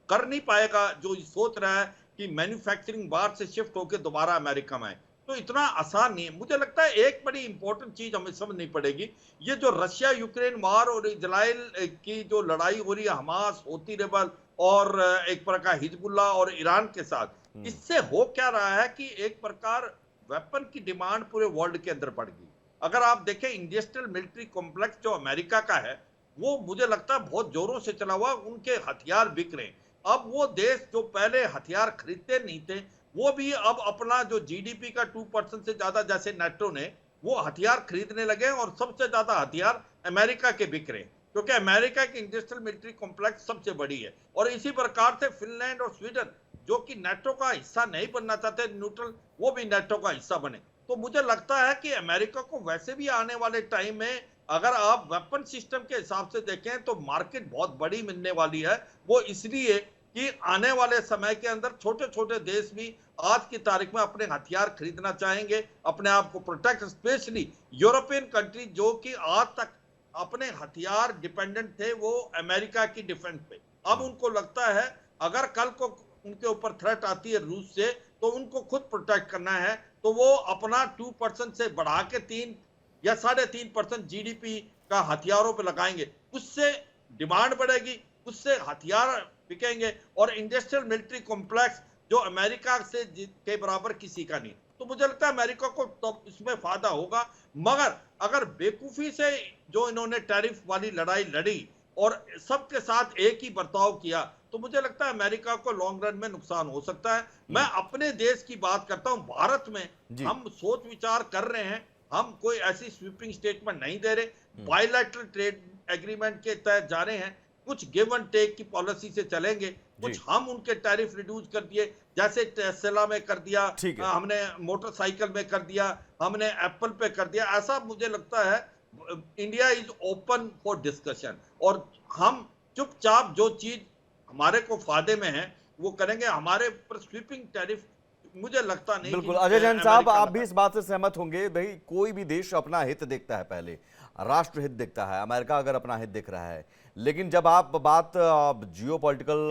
कर नहीं पाएगा जो सोच रहा है कि मैन्युफैक्चरिंग बाहर से शिफ्ट होकर दोबारा अमेरिका में आए। तो इतना आसान नहीं है। मुझे लगता है एक बड़ी इंपॉर्टेंट चीज हमें समझनी पड़ेगी, ये जो रशिया यूक्रेन वार और इजराइल की जो लड़ाई हो रही है, हमास, हूती रेबल और एक प्रकार हिजबुल्लाह और ईरान के साथ, इससे हो क्या रहा है कि एक प्रकार वेपन की डिमांड पूरे वर्ल्ड के अंदर बढ़ गई। अगर आप देखें, इंडस्ट्रियल मिलिट्री कॉम्प्लेक्स जो अमेरिका का है, वो मुझे लगता है बहुत जोरों से चला हुआ, उनके हथियार बिक रहे हैं। अब वो देश जो पहले हथियार खरीदते नहीं थे, वो भी अब अपना जो जीडीपी का 2% से ज्यादा, जैसे नेटो ने, वो हथियार खरीदने लगे, और सबसे ज्यादा हथियार अमेरिका के बिक रहे हैं, क्योंकि अमेरिका की इंडस्ट्रियल मिलिट्री कॉम्प्लेक्स सबसे बड़ी है। और इसी प्रकार से फिनलैंड और स्वीडन, जो कि नेटो का हिस्सा नहीं बनना चाहते, न्यूट्रल, वो भी नेटो का हिस्सा बने। तो मुझे लगता है कि अमेरिका को वैसे भी आने वाले टाइम में, अगर आप वेपन सिस्टम के हिसाब से देखें, तो मार्केट बहुत बड़ी मिलने वाली है। वो इसलिए कि आने वाले समय के अंदर छोटे छोटे देश भी आज की तारीख में अपने हथियार खरीदना चाहेंगे, अपने आप को प्रोटेक्ट, स्पेशली यूरोपियन कंट्री जो कि आज तक अपने हथियार डिपेंडेंट थे वो अमेरिका की डिफेंस पे। अब उनको लगता है अगर कल को उनके ऊपर थ्रेट आती है रूस से तो उनको खुद प्रोटेक्ट करना है, तो वो अपना 2% से बढ़ा के 3 या 3.5% जीडीपी का हथियारों पे लगाएंगे। उससे डिमांड बढ़ेगी, उससे हथियार बिकेंगे और इंडस्ट्रियल मिलिट्री कॉम्प्लेक्स जो अमेरिका से के बराबर किसी का नहीं। तो मुझे लगता है अमेरिका को तब इसमें फायदा होगा, मगर अगर बेवकूफी से जो इन्होंने टैरिफ वाली लड़ाई लड़ी और सबके साथ एक ही बर्ताव किया तो मुझे लगता है अमेरिका को लॉन्ग रन में नुकसान हो सकता है। मैं अपने देश की बात करता हूं, भारत में हम सोच विचार कर रहे हैं, हम कोई ऐसी स्वीपिंग स्टेटमेंट नहीं दे रहे, बायलैटरल ट्रेड एग्रीमेंट के तहत जा रहे हैं, कुछ गिव एंड टेक की पॉलिसी से चलेंगे, कुछ हम उनके टैरिफ रिड्यूस कर दिए, जैसे टेस्ला में कर दिया, हमने मोटरसाइकिल में कर दिया, हमने एप्पल पे कर दिया। ऐसा मुझे लगता है India is open for discussion और हम चुपचाप जो चीज हमारे को फायदे में है वो करेंगे। हमारे ऊपर स्वीपिंग टैरिफ मुझे लगता नहीं। बिल्कुल अजय जैन साहब, आप भी इस बात से सहमत होंगे, भाई कोई भी देश अपना हित देखता है, पहले राष्ट्र हित देखता है। अमेरिका अगर अपना हित देख रहा है, लेकिन जब आप बात जियोपॉलिटिकल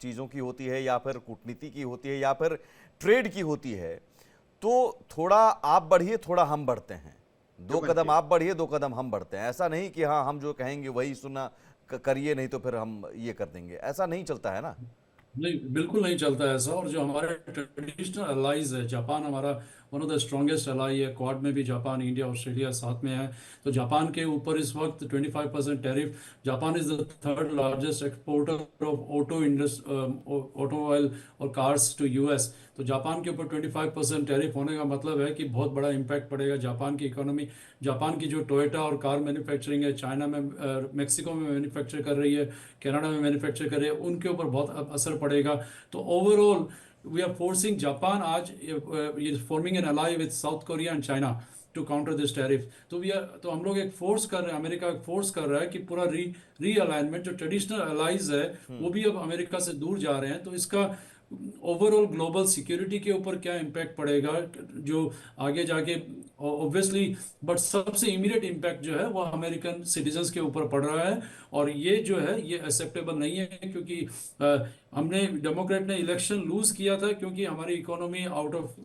चीज़ों की होती है या फिर कूटनीति की होती है या फिर ट्रेड की होती है, तो थोड़ा आप बढ़िए थोड़ा हम बढ़ते हैं, 2 कदम आप बढ़िए 2 कदम हम बढ़ते हैं। ऐसा नहीं कि हाँ हम जो कहेंगे वही सुना करिए, नहीं तो फिर हम ये कर देंगे, ऐसा नहीं चलता है ना। नहीं, बिल्कुल नहीं चलता है ऐसा। और जो हमारे ट्रेडिशनल अलाइज है, जापान हमारा one of the strongest ally है, क्वाड में भी जापान, इंडिया, ऑस्ट्रेलिया साथ में है। तो जापान के ऊपर इस वक्त 25% tariff. Japan is the 3rd largest exporter of automobile और कार्स टू यूएस। तो जापान के ऊपर 25% टैरिफ होने का मतलब है कि बहुत बड़ा इम्पैक्ट पड़ेगा जापान की इकोनॉमी। जापान की जो टोयोटा और कार मैन्युफैक्चरिंग है, चाइना में, मेक्सिको में मैन्युफैक्चर कर रही है, कनाडा में मैन्युफैक्चर कर रही है, उनके ऊपर बहुत असर पड़ेगा। तो overall we are forcing Japan आज forming an ally with South Korea and China to counter this tariff. तो हम लोग एक फोर्स कर रहे हैं, अमेरिका एक फोर्स कर रहा है कि पूरा रीअलाइनमेंट, जो ट्रेडिशनल अलाइज है वो भी अब अमेरिका से दूर जा रहे हैं। तो इसका ओवरऑल ग्लोबल सिक्योरिटी के ऊपर क्या इम्पैक्ट पड़ेगा जो आगे जाके ऑब्वियसली, बट सबसे इमीडिएट इम्पैक्ट जो है वो अमेरिकन सिटीजन्स के ऊपर पड़ रहा है। और ये जो है ये एक्सेप्टेबल नहीं है, क्योंकि हमने डेमोक्रेट ने इलेक्शन लूज किया था क्योंकि हमारी इकोनॉमी आउट ऑफ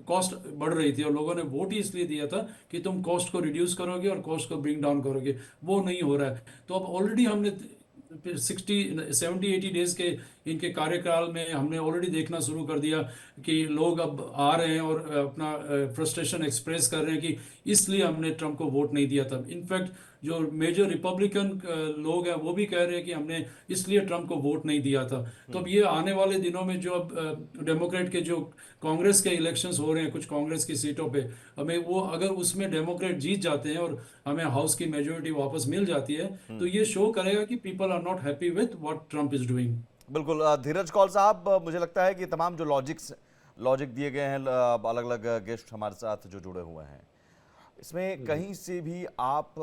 कॉस्ट बढ़ रही थी और लोगों ने वोट ही इसलिए दिया था कि तुम कॉस्ट को रिड्यूस करोगे और कॉस्ट को ब्रिंग डाउन करोगे। वो नहीं हो रहा है। तो अब ऑलरेडी हमने 60-70-80 डेज के इनके कार्यकाल में हमने ऑलरेडी देखना शुरू कर दिया कि लोग अब आ रहे हैं और अपना फ्रस्ट्रेशन एक्सप्रेस कर रहे हैं कि इसलिए हमने ट्रंप को वोट नहीं दिया था। इनफैक्ट जो मेजर रिपब्लिकन लोग हैं वो भी कह रहे हैं कि हमने इसलिए ट्रंप को वोट नहीं दिया था। तो अब ये आने वाले दिनों में जो अब डेमोक्रेट के जो कांग्रेस के इलेक्शंस हो रहे हैं कुछ कांग्रेस की सीटों पे, हमें वो अगर उसमें डेमोक्रेट जीत जाते हैं और हमें हाउस की मेजोरिटी वापस मिल जाती है तो ये शो करेगा कि people are not happy with what Trump is doing. बिल्कुल धीरज कौल साहब, मुझे लगता है कि तमाम जो लॉजिक दिए गए हैं, अलग अलग गेस्ट हमारे साथ जो जुड़े हुए हैं, इसमें कहीं से भी आप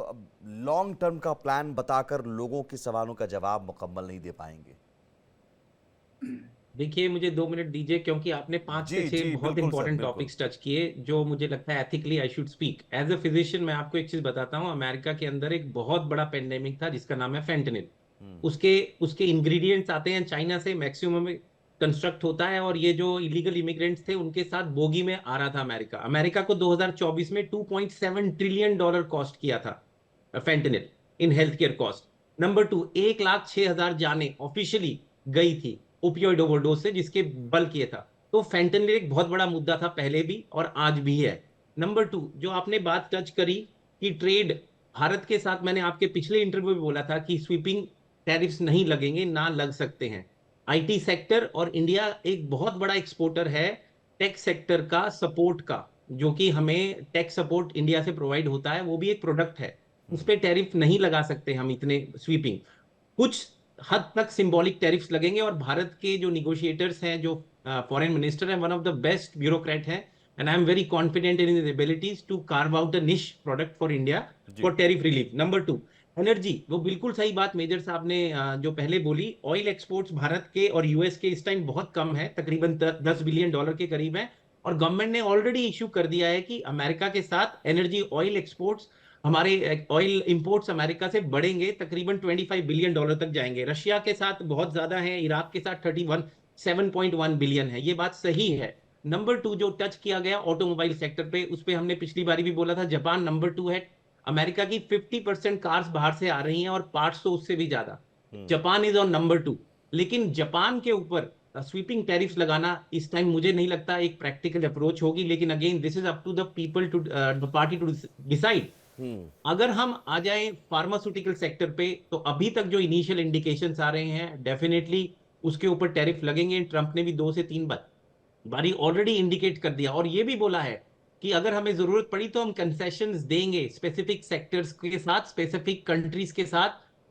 लॉन्ग टर्म का प्लान बताकर लोगों के सवालों का जवाब मुकम्मल नहीं दे पाएंगे। देखिए, मुझे 2 मिनट दीजिए क्योंकि आपने 5 से 6 बहुत इंपॉर्टेंट टॉपिक्स टच किए जो मुझे लगता है ethically I should speak. As a physician मैं आपको एक चीज बताता हूँ, अमेरिका के अंदर एक बहुत बड़ा पेंडेमिक था जिसका नाम है फेंटनिल। उसके इंग्रेडिएंट्स आते हैं चाइना से, मैक्सिमम कंस्ट्रक्ट होता है, और ये जो इलीगल इमिग्रेंट्स थे उनके साथ बोगी में आ रहा था अमेरिका को 2024 में $2.7 ट्रिलियन कॉस्ट किया था fentanyl in health care cost. Number 2, 1,06,000 जाने ऑफिशियली गई थी ओपियोइड ओवरडोज से, जिसके बल किए था। तो फेंटनिल एक बहुत बड़ा मुद्दा था पहले भी और आज भी है। नंबर 2, जो आपने बात टच करी कि ट्रेड भारत के साथ, मैंने आपके पिछले इंटरव्यू में बोला था कि स्वीपिंग टैरिफ्स नहीं लगेंगे, ना लग सकते हैं। आईटी सेक्टर और इंडिया एक बहुत बड़ा एक्सपोर्टर है टेक सेक्टर का, सपोर्ट का, जो कि हमें टेक सपोर्ट इंडिया से प्रोवाइड होता है, वो भी एक प्रोडक्ट है। उस पर टैरिफ नहीं लगा सकते हम इतने स्वीपिंग, कुछ हद तक सिंबॉलिक टैरिफ्स लगेंगे। और भारत के जो निगोशिएटर्स हैं, जो फॉरेन मिनिस्टर हैं, one of the best bureaucrat हैं, and I am very confident in his abilities to carve out a niche product for India for tariff relief. Number 2, energy, वो बिल्कुल सही बात मेजर साहब ने जो पहले बोली। ऑयल एक्सपोर्ट्स भारत के और यूएस के इस टाइम बहुत कम है, तकरीबन 10 बिलियन डॉलर के करीब है। और गवर्नमेंट ने ऑलरेडी इशू कर दिया है कि अमेरिका के साथ एनर्जी ऑयल एक्सपोर्ट्स, हमारे ऑयल इंपोर्ट्स अमेरिका से बढ़ेंगे, तकरीबन 25 बिलियन डॉलर तक जाएंगे। रशिया के साथ बहुत ज्यादा है, इराक के साथ 7.1 बिलियन है। ये बात सही है। नंबर 2 जो टच किया गया ऑटोमोबाइल सेक्टर पे, उस पे हमने पिछली बारी भी बोला था, जापान नंबर 2 है। अमेरिका की 50% कार्स बाहर से आ रही हैं और पार्ट्स तो उससे भी ज्यादा। Japan is on number 2। लेकिन जापान के ऊपर स्वीपिंग टैरिफ्स लगाना इस टाइम मुझे नहीं लगता एक प्रैक्टिकल अप्रोच होगी। लेकिन again this is up to the people, to the party to decide. अगर हम आ जाएं फार्मास्यूटिकल सेक्टर पे, तो अभी तक जो इनिशियल इंडिकेशंस आ रहे हैं, डेफिनेटली उसके ऊपर टैरिफ लगेंगे। ट्रंप ने भी 2 से 3 बारी ऑलरेडी इंडिकेट कर दिया, और ये भी बोला है कि अगर हमें जरूरत पड़ी तो हम कंसेशंस देंगे स्पेसिफिक सेक्टर्स के साथ, स्पेसिफिक कंट्रीज के साथ,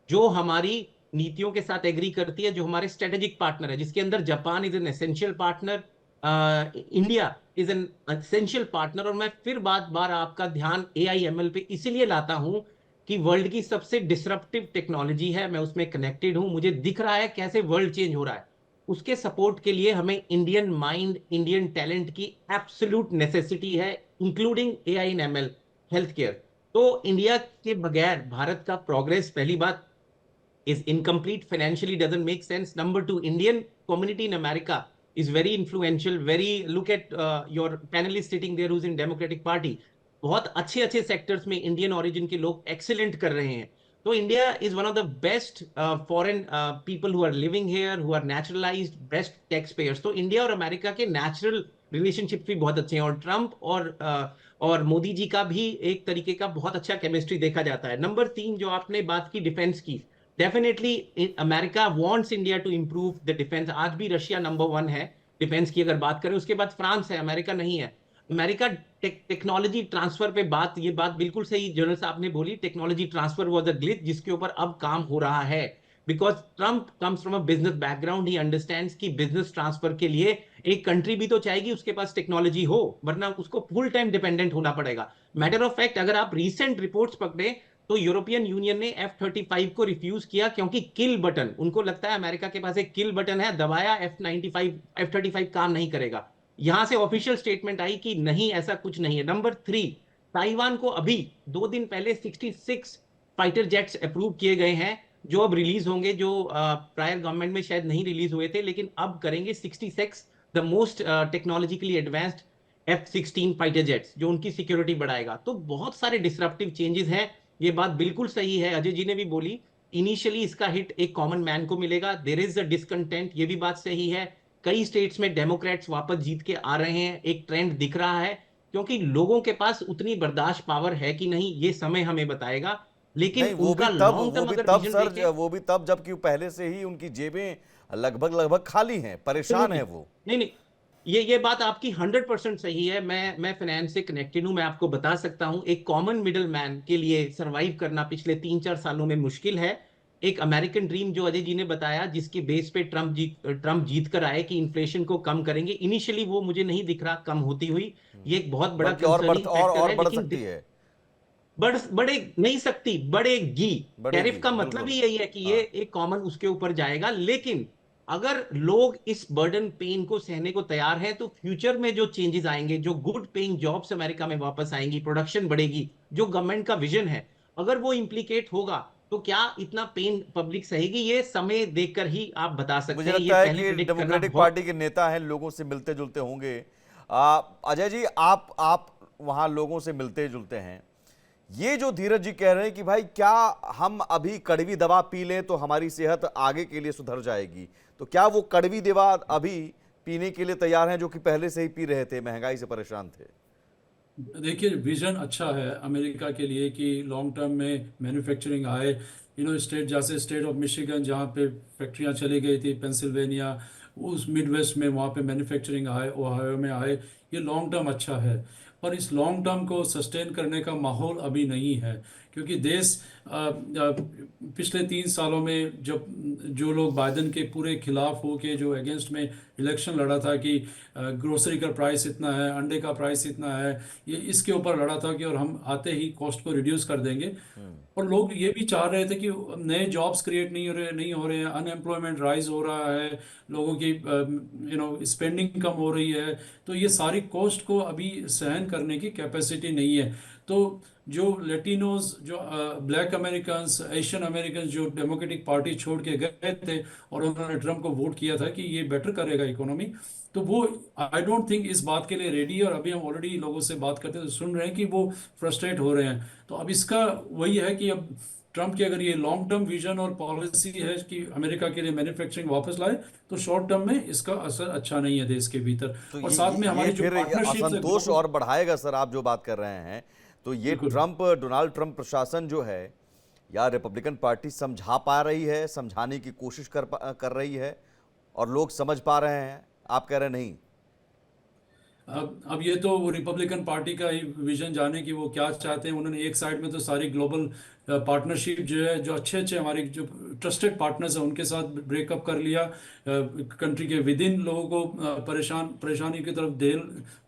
जो हमारी नीतियों के साथ एग्री करती है, जो हमारे स्ट्रेटेजिक पार्टनर है, जिसके अंदर Japan is an essential partner, India is an essential partner. और मैं फिर बार बार आपका ध्यान AIML पे इसीलिए लाता हूं कि वर्ल्ड की सबसे डिसरप्टिव टेक्नोलॉजी है, मैं उसमें कनेक्टेड हूं, मुझे दिख रहा है कैसे वर्ल्ड चेंज हो रहा है। उसके सपोर्ट के लिए हमें इंडियन माइंड, इंडियन टैलेंट की एब्सोल्यूट नेसेसिटी है, including AI and ML, health care. तो इंडिया के बगैर भारत का प्रोग्रेस, पहली बात, is incomplete, financially doesn't make sense. Number 2, Indian community in America is very influential, very, look at your panelist sitting there who's in Democratic Party, बहुत अच्छे अच्छे सेक्टर्स में इंडियन ओरिजिन के लोग एक्सीलेंट कर रहे हैं। तो India is one of the best foreign people who are living here, who are naturalised, best tax payers. तो इंडिया और अमेरिका के नेचुरल रिलेशनशिप भी बहुत अच्छे हैं, और ट्रंप और मोदी जी का भी एक तरीके का बहुत अच्छा केमिस्ट्री देखा जाता है। नंबर 3 जो आपने बात की डिफेंस की, definitely America wants India to improve the defence. आज भी रशिया नंबर 1 है डिफेंस की अगर बात करें, उसके बाद फ्रांस है, अमेरिका नहीं है। अमेरिका टेक्नोलॉजी ट्रांसफर पे बात, ये बात बिल्कुल सही जनरल साहब ने बोली, technology transfer was a glitch, जिसके ऊपर अब काम हो रहा है। Because Trump comes from a business background, he understands कि बिजनेस ट्रांसफर के लिए एक कंट्री भी तो चाहेगी उसके पास टेक्नोलॉजी हो, वरना उसको फुल टाइम डिपेंडेंट होना पड़ेगा। मैटर ऑफ फैक्ट, अगर आप रीसेंट रिपोर्ट्स पकड़े तो यूरोपियन यूनियन ने F-35 को रिफ्यूज किया, क्योंकि किल बटन, उनको लगता है अमेरिका के पास एक किल बटन है, दबाया F-35 काम नहीं करेगा। यहां से ऑफिशियल स्टेटमेंट आई कि नहीं, ऐसा कुछ नहीं है। नंबर 3, ताइवान को अभी 2 दिन पहले 66 फाइटर जेट्स अप्रूव किए गए हैं, जो अब रिलीज होंगे, जो प्रायर गवर्नमेंट में शायद नहीं रिलीज हुए थे, लेकिन अब करेंगे 66 the most technologically advanced F-16 fighter jets, जो उनकी सिक्योरिटी बढ़ाएगा। तो बहुत सारे डिसरप्टिव चेंजेस हैं। ये बात बिल्कुल सही है, अजय जी ने भी बोली, इनिशियली इसका हिट एक कॉमन मैन को मिलेगा, देयर इज अ डिसकंटेंट, ये भी बात सही है। कई स्टेट्स में डेमोक्रेट्स वापस जीत के आ रहे हैं, एक ट्रेंड दिख रहा है, क्योंकि लोगों के पास उतनी बर्दाश्त पावर है कि नहीं, ये समय हमें बताएगा। लेकिन नहीं, उनका लॉन्ग टर्म अगर विजन सर, देखें, वो भी तब जबकि पहले से ही उनकी जेबें लगभग खाली हैं, परेशान है वो। नहीं नहीं, ये बात आपकी 100% सही है। मैं फाइनेंस से कनेक्टेड हूं, मैं आपको बता सकता हूं, एक कॉमन मिडिल मैन के लिए सरवाइव करना पिछले 3-4 सालों में मुश्किल है। एक अमेरिकन ड्रीम जो अजय जी ने बताया, जिसके बेस पे ट्रंप जीत कर आए कि इन्फ्लेशन को कम करेंगे, इनिशियली वो मुझे नहीं दिख रहा कम होती हुई। ये एक बहुत बड़ा बल्कि और कंसर्निंग फैक्टर है, बढ़ लेकिन सकती है। बढ़े नहीं सकती, बढ़ेगी। बढ़ेगी, टैरिफ का मतलब बिल्कुल। ही यही है कि ये एक कॉमन उसके ऊपर जाएगा। लेकिन अगर लोग इस बर्डन पेन को सहने को तैयार हैं, तो फ्यूचर में जो चेंजेस आएंगे, जो गुड पेइंग जॉब्स अमेरिका में वापस आएंगी, प्रोडक्शन बढ़ेगी, जो गवर्नमेंट का विजन है, अगर वो इंप्लीकेट होगा, तो क्या इतना पेन पब्लिक सहेगी, ये समय देखकर ही आप बता सकते मुझे हैं। ये लगता है पहले कि प्रिडिक्ट करना डेमोक्रेटिक बहुत, पार्टी के नेता हैं, लोगों से मिलते जुलते होंगे। अजय जी, आप वहां लोगों से मिलते जुलते हैं, ये जो धीरज जी कह रहे हैं कि भाई क्या हम अभी कड़वी दवा पी लें तो हमारी सेहत आगे के लिए सुधर जाएगी, तो क्या वो कड़वी दवा अभी पीने के लिए तैयार हैं जो कि पहले से ही पी रहे थे, महंगाई से परेशान थे? देखिए, विजन अच्छा है अमेरिका के लिए कि लॉन्ग टर्म में मैन्युफैक्चरिंग आए। स्टेट जैसे स्टेट ऑफ मिशिगन, जहाँ पे फैक्ट्रियाँ चली गई थी, पेंसिल्वेनिया, उस मिडवेस्ट में, वहाँ पे मैन्युफैक्चरिंग आए, ओहायो में आए, ये लॉन्ग टर्म अच्छा है। पर इस लॉन्ग टर्म को सस्टेन करने का माहौल अभी नहीं है, क्योंकि देश पिछले 3 सालों में जब जो लोग बाइडेन के पूरे खिलाफ हो के जो अगेंस्ट में इलेक्शन लड़ा था कि ग्रोसरी का प्राइस इतना है, अंडे का प्राइस इतना है, ये इसके ऊपर लड़ा था कि और हम आते ही कॉस्ट को रिड्यूस कर देंगे। और लोग ये भी चाह रहे थे कि नए जॉब्स क्रिएट नहीं हो रहे हैं, अनएम्प्लॉयमेंट राइज हो रहा है, लोगों की स्पेंडिंग कम हो रही है, तो ये सारी कॉस्ट को अभी सहन करने की कैपेसिटी नहीं है। तो जो लेटिनोज, जो ब्लैक अमेरिकन्स, एशियन अमेरिकन जो डेमोक्रेटिक पार्टी छोड़ के गए थे और उन्होंने ट्रम्प को वोट किया था कि ये बेटर करेगा इकोनॉमी, तो वो आई डोंट थिंक इस बात के लिए रेडी है। और अभी हम ऑलरेडी लोगों से बात करते तो सुन रहे हैं कि वो फ्रस्ट्रेट हो रहे हैं। तो अब इसका वही है कि अब ट्रम्प की अगर ये लॉन्ग टर्म विजन और पॉलिसी है कि अमेरिका के लिए मैन्युफैक्चरिंग वापस लाए, तो शॉर्ट टर्म में इसका असर अच्छा नहीं है देश के भीतर। तो और साथ में हमारी जो फिर पार्टनरशिप असंतोष और बढ़ाएगा सर, आप जो बात कर रहे हैं। तो ये डोनाल्ड ट्रंप प्रशासन जो है, या रिपब्लिकन पार्टी समझा पा रही है, समझाने की कोशिश कर रही है और लोग समझ पा रहे हैं? आप कह रहे हैं नहीं? अब ये तो वो रिपब्लिकन पार्टी का ही विजन जाने कि वो क्या चाहते हैं। उन्होंने एक साइड में तो सारी ग्लोबल पार्टनरशिप जो है, जो अच्छे अच्छे हमारे जो ट्रस्टेड पार्टनर्स हैं उनके साथ ब्रेकअप कर लिया, कंट्री के विद इन लोगों को परेशानी की तरफ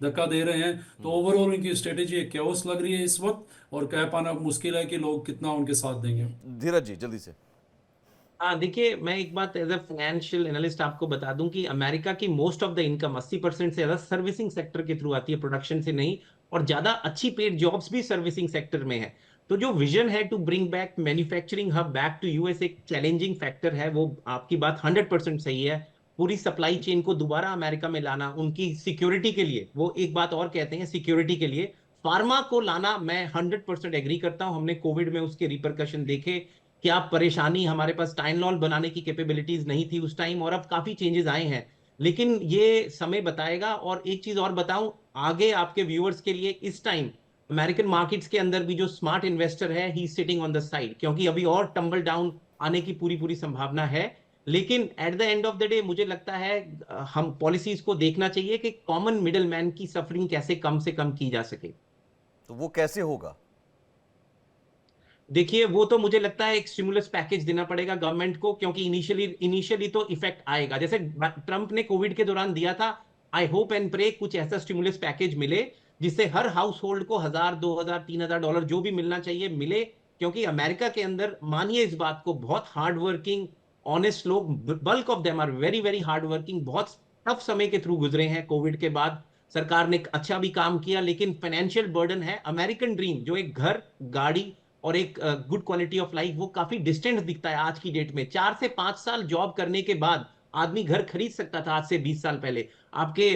धक्का दे रहे हैं। तो ओवरऑल इनकी स्ट्रेटेजी एक कैओस लग रही है इस वक्त, और कह पाना मुश्किल है कि लोग कितना उनके साथ देंगे। धीरज जी जल्दी से। हाँ, देखिए, मैं एक बात एज अ फाइनेंशियल एनालिस्ट आपको बता दूं कि अमेरिका की मोस्ट ऑफ द इनकम 80% से ज्यादा सर्विसिंग सेक्टर के थ्रू आती है, प्रोडक्शन से नहीं। और ज्यादा अच्छी पेड जॉब्स भी सर्विसिंग सेक्टर में है। तो जो विजन है to bring back manufacturing hub back to US एक चैलेंजिंग फैक्टर है। वो आपकी बात 100% सही है। पूरी सप्लाई चेन को दोबारा अमेरिका में लाना उनकी सिक्योरिटी के लिए, वो एक बात और कहते हैं सिक्योरिटी के लिए, फार्मा को लाना, मैं 100% एग्री करता हूं। हमने कोविड में उसके रिपरकशन देखे, क्या परेशानी, हमारे पास टाइनलॉल बनाने की कैपेबिलिटीज नहीं थी उस टाइम, और अब काफी चेंजेस आए हैं। लेकिन ये समय बताएगा। और एक चीज और बताऊं आगे आपके व्यूअर्स के लिए, इस टाइम अमेरिकन मार्केट्स के अंदर भी जो स्मार्ट इन्वेस्टर है, ही सिटिंग ऑन द साइड, क्योंकि अभी और टंबल डाउन आने की पूरी पूरी संभावना है। लेकिन at the end of the day मुझे लगता है हम पॉलिसीज को देखना चाहिए कि कॉमन मिडिल मैन की सफरिंग कैसे कम से कम की जा सके। तो वो कैसे होगा? देखिए, वो तो मुझे लगता है एक स्टिमुलस पैकेज देना पड़ेगा गवर्नमेंट को, क्योंकि इनिशियली तो इफेक्ट आएगा, जैसे ट्रंप ने कोविड के दौरान दिया था। आई होप एंड प्रे कुछ ऐसा स्टिमुलस पैकेज मिले जिससे हर हाउस होल्ड को $1000, $2000, $3000 जो भी मिलना चाहिए मिले। क्योंकि अमेरिका के अंदर, मानिए इस बात को, बहुत हार्ड वर्किंग ऑनेस्ट लोग, bulk of them are very very hard working, बहुत टफ समय के थ्रू गुजरे हैं। कोविड के बाद सरकार ने अच्छा भी काम किया, लेकिन फाइनेंशियल बर्डन है। अमेरिकन ड्रीम जो एक घर, गाड़ी और एक गुड क्वालिटी ऑफ लाइफ, वो काफी डिस्टेंट दिखता है आज की डेट में। 4 से 5 साल जॉब करने के बाद आदमी घर खरीद सकता था आज से 20 साल पहले। आपके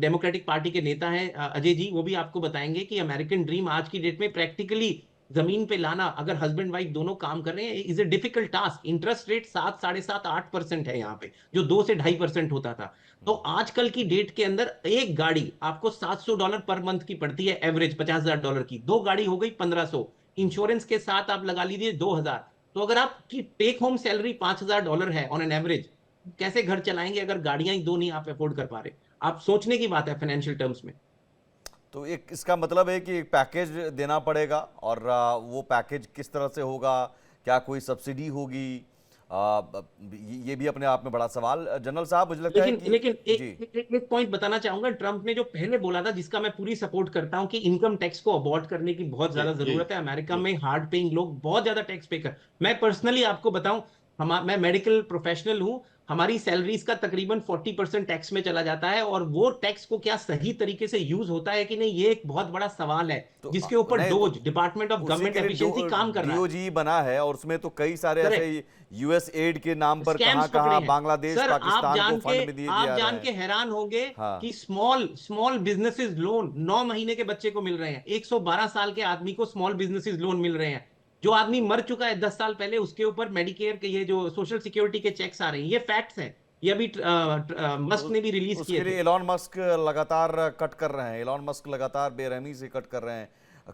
डेमोक्रेटिक पार्टी के नेता हैं अजय जी, वो भी आपको बताएंगे कि अमेरिकन ड्रीम आज की डेट में प्रैक्टिकली जमीन पे लाना, अगर हस्बैंड वाइफ दोनों काम कर रहे हैं, is a difficult task. Interest rate 7, 7.5, 8% है यहाँ पे, जो 2 से 2.5% होता था। तो आजकल की डेट के अंदर एक गाड़ी आपको $700 पर मंथ की पड़ती है, एवरेज $50,000 की। 2 गाड़ी हो गई 1500, इंश्योरेंस के साथ आप लगा लीजिए 2000। तो अगर आपकी टेक होम सैलरी $5000 है ऑन एन एवरेज, कैसे घर चलाएंगे अगर गाड़ियां ही 2 नहीं आप अफोर्ड कर पा रहे? आप सोचने की बात है फाइनेंशियल टर्म्स में। तो एक इसका मतलब है कि एक पैकेज देना पड़ेगा, और वो पैकेज किस तरह से होगा? क्या कोई सब्सिडी होगी? ये भी अपने आप में बड़ा सवाल। जनरल साहब, मुझे लगता है कि लेकिन एक पॉइंट बताना चाहूंगा। ट्रंप ने जो पहले बोला था, जिसका मैं पूरी सपोर्ट करता हूं, कि इनकम टैक्स को अबॉर्ट करने की बहुत ज्यादा जरूरत है। अमेरिका में हार्ड पेइंग लोग बहुत ज्यादा टैक्स पे कर, मैं पर्सनली आपको बताऊं, मैं मेडिकल प्रोफेशनल हूं, हमारी सैलरीज का तकरीबन 40% टैक्स में चला जाता है। और वो टैक्स को क्या सही तरीके से यूज होता है कि नहीं, ये एक बहुत बड़ा सवाल है, तो जिसके ऊपर dose, department of government efficiency, काम कर रहा है। डीओजी बना है, और उसमें तो कई सारे ऐसे यूएस एड के नाम पर स्कैम्स कहां पकड़े हैं। बांग्लादेश, सर, पाकिस्तान को फंड भी दिए जा आप रहे जान हैं। के हैरान होंगे हाँ। कि स्मॉल बिजनेसेस लोन 9 महीने के बच्चे को मिल रहे हैं। 112 साल के आदमी को स्मॉल बिजनेसेस लोन मिल रहे हैं। जो आदमी मर चुका है 10 साल पहले, उसके ऊपर मेडिकेयर के ये जो सोशल सिक्योरिटी के चेक्स आ रहे हैं, ये फैक्ट्स हैं। ये अभी मस्क ने भी रिलीज किए उसके लिए थे। एलॉन मस्क लगातार कट कर रहे हैं। एलॉन मस्क लगातार बेरहमी से कट कर रहे हैं।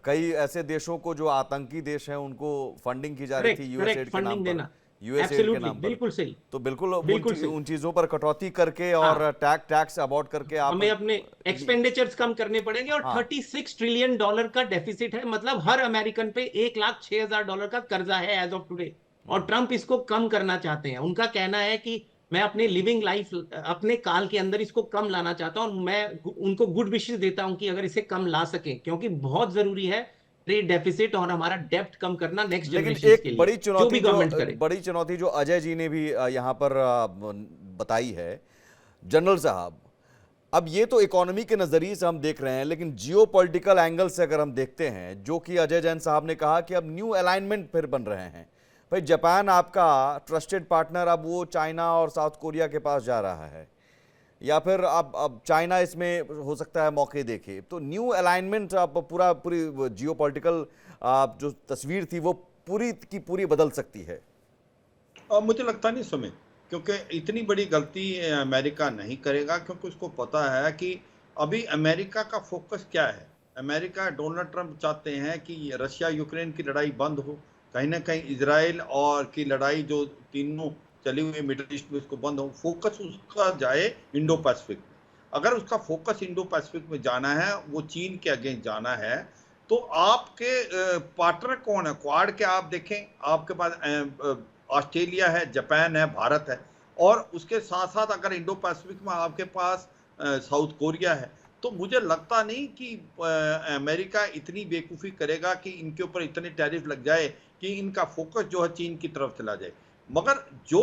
कई ऐसे देशों को जो आतंकी देश हैं उनको फंडिंग की जा रही थी यूएस एड के नाम फंडिंग पर। देना, यूएसएड के एब्सोल्युटली, नाम पर। बिल्कुल सही, तो बिल्कुल बिल्कुल सही। उन चीजों पर कटौती करके और टैक्स अबॉर्ड करके आप हमें अपने एक्सपेंडिचर्स कम करने पड़ेंगे, और हाँ। $36 ट्रिलियन का डेफिसिट है, मतलब हर अमेरिकन पे $1,06,000 का कर्जा है एज ऑफ टुडे, और ट्रंप इसको कम करना चाहते हैं। उनका कहना है कि मैं अपने लिविंग लाइफ, अपने काल के अंदर इसको कम लाना चाहता हूं, और मैं उनको गुड विशेस देता हूं कि अगर इसे कम ला सके, क्योंकि बहुत जरूरी है ट्रेड डेफिसिट और हमारा डेब्ट कम करना नेक्स्ट लेकिन जनरेशन के एक लिए, जो भी गवर्नमेंट करे। बड़ी चुनौती जो अजय जी ने भी यहाँ पर बताई है जनरल साहब, अब ये तो इकोनॉमी के नजरिए से हम देख रहे हैं, लेकिन जियो पॉलिटिकल एंगल से अगर हम देखते हैं, जो कि अजय जैन साहब ने कहा कि अब न्यू अलाइनमेंट फिर बन रहे हैं। भाई जापान आपका ट्रस्टेड पार्टनर, अब वो चाइना और साउथ कोरिया के पास जा रहा है, या फिर अब चाइना इसमें हो सकता है मौके देखे, तो न्यू अलाइनमेंट अब पूरी जियो पॉलिटिकल जो तस्वीर थी वो पूरी की पूरी बदल सकती है। मुझे लगता नहीं सुमित, क्योंकि इतनी बड़ी गलती अमेरिका नहीं करेगा, क्योंकि उसको पता है कि अभी अमेरिका का फोकस क्या है। अमेरिका, डोनाल्ड ट्रंप चाहते हैं कि रशिया यूक्रेन की लड़ाई बंद हो, कहीं ना कहीं इजराइल और की लड़ाई जो तीनों चली हुई मिडिल ईस्ट में उसको बंद हो, फोकस उसका जाए इंडो पैसिफिक में। अगर उसका फोकस इंडो पैसिफिक में जाना है, वो चीन के अगेंस्ट जाना है, तो आपके पार्टनर कौन है क्वाड के? आप देखें, आपके पास ऑस्ट्रेलिया है, जापान है, भारत है, और उसके साथ साथ अगर इंडो पैसिफिक में आपके पास साउथ कोरिया है, तो मुझे लगता नहीं कि अमेरिका इतनी बेवकूफ़ी करेगा कि इनके ऊपर इतने टैरिफ लग जाए कि इनका फोकस जो है चीन की तरफ चला जाए। मगर जो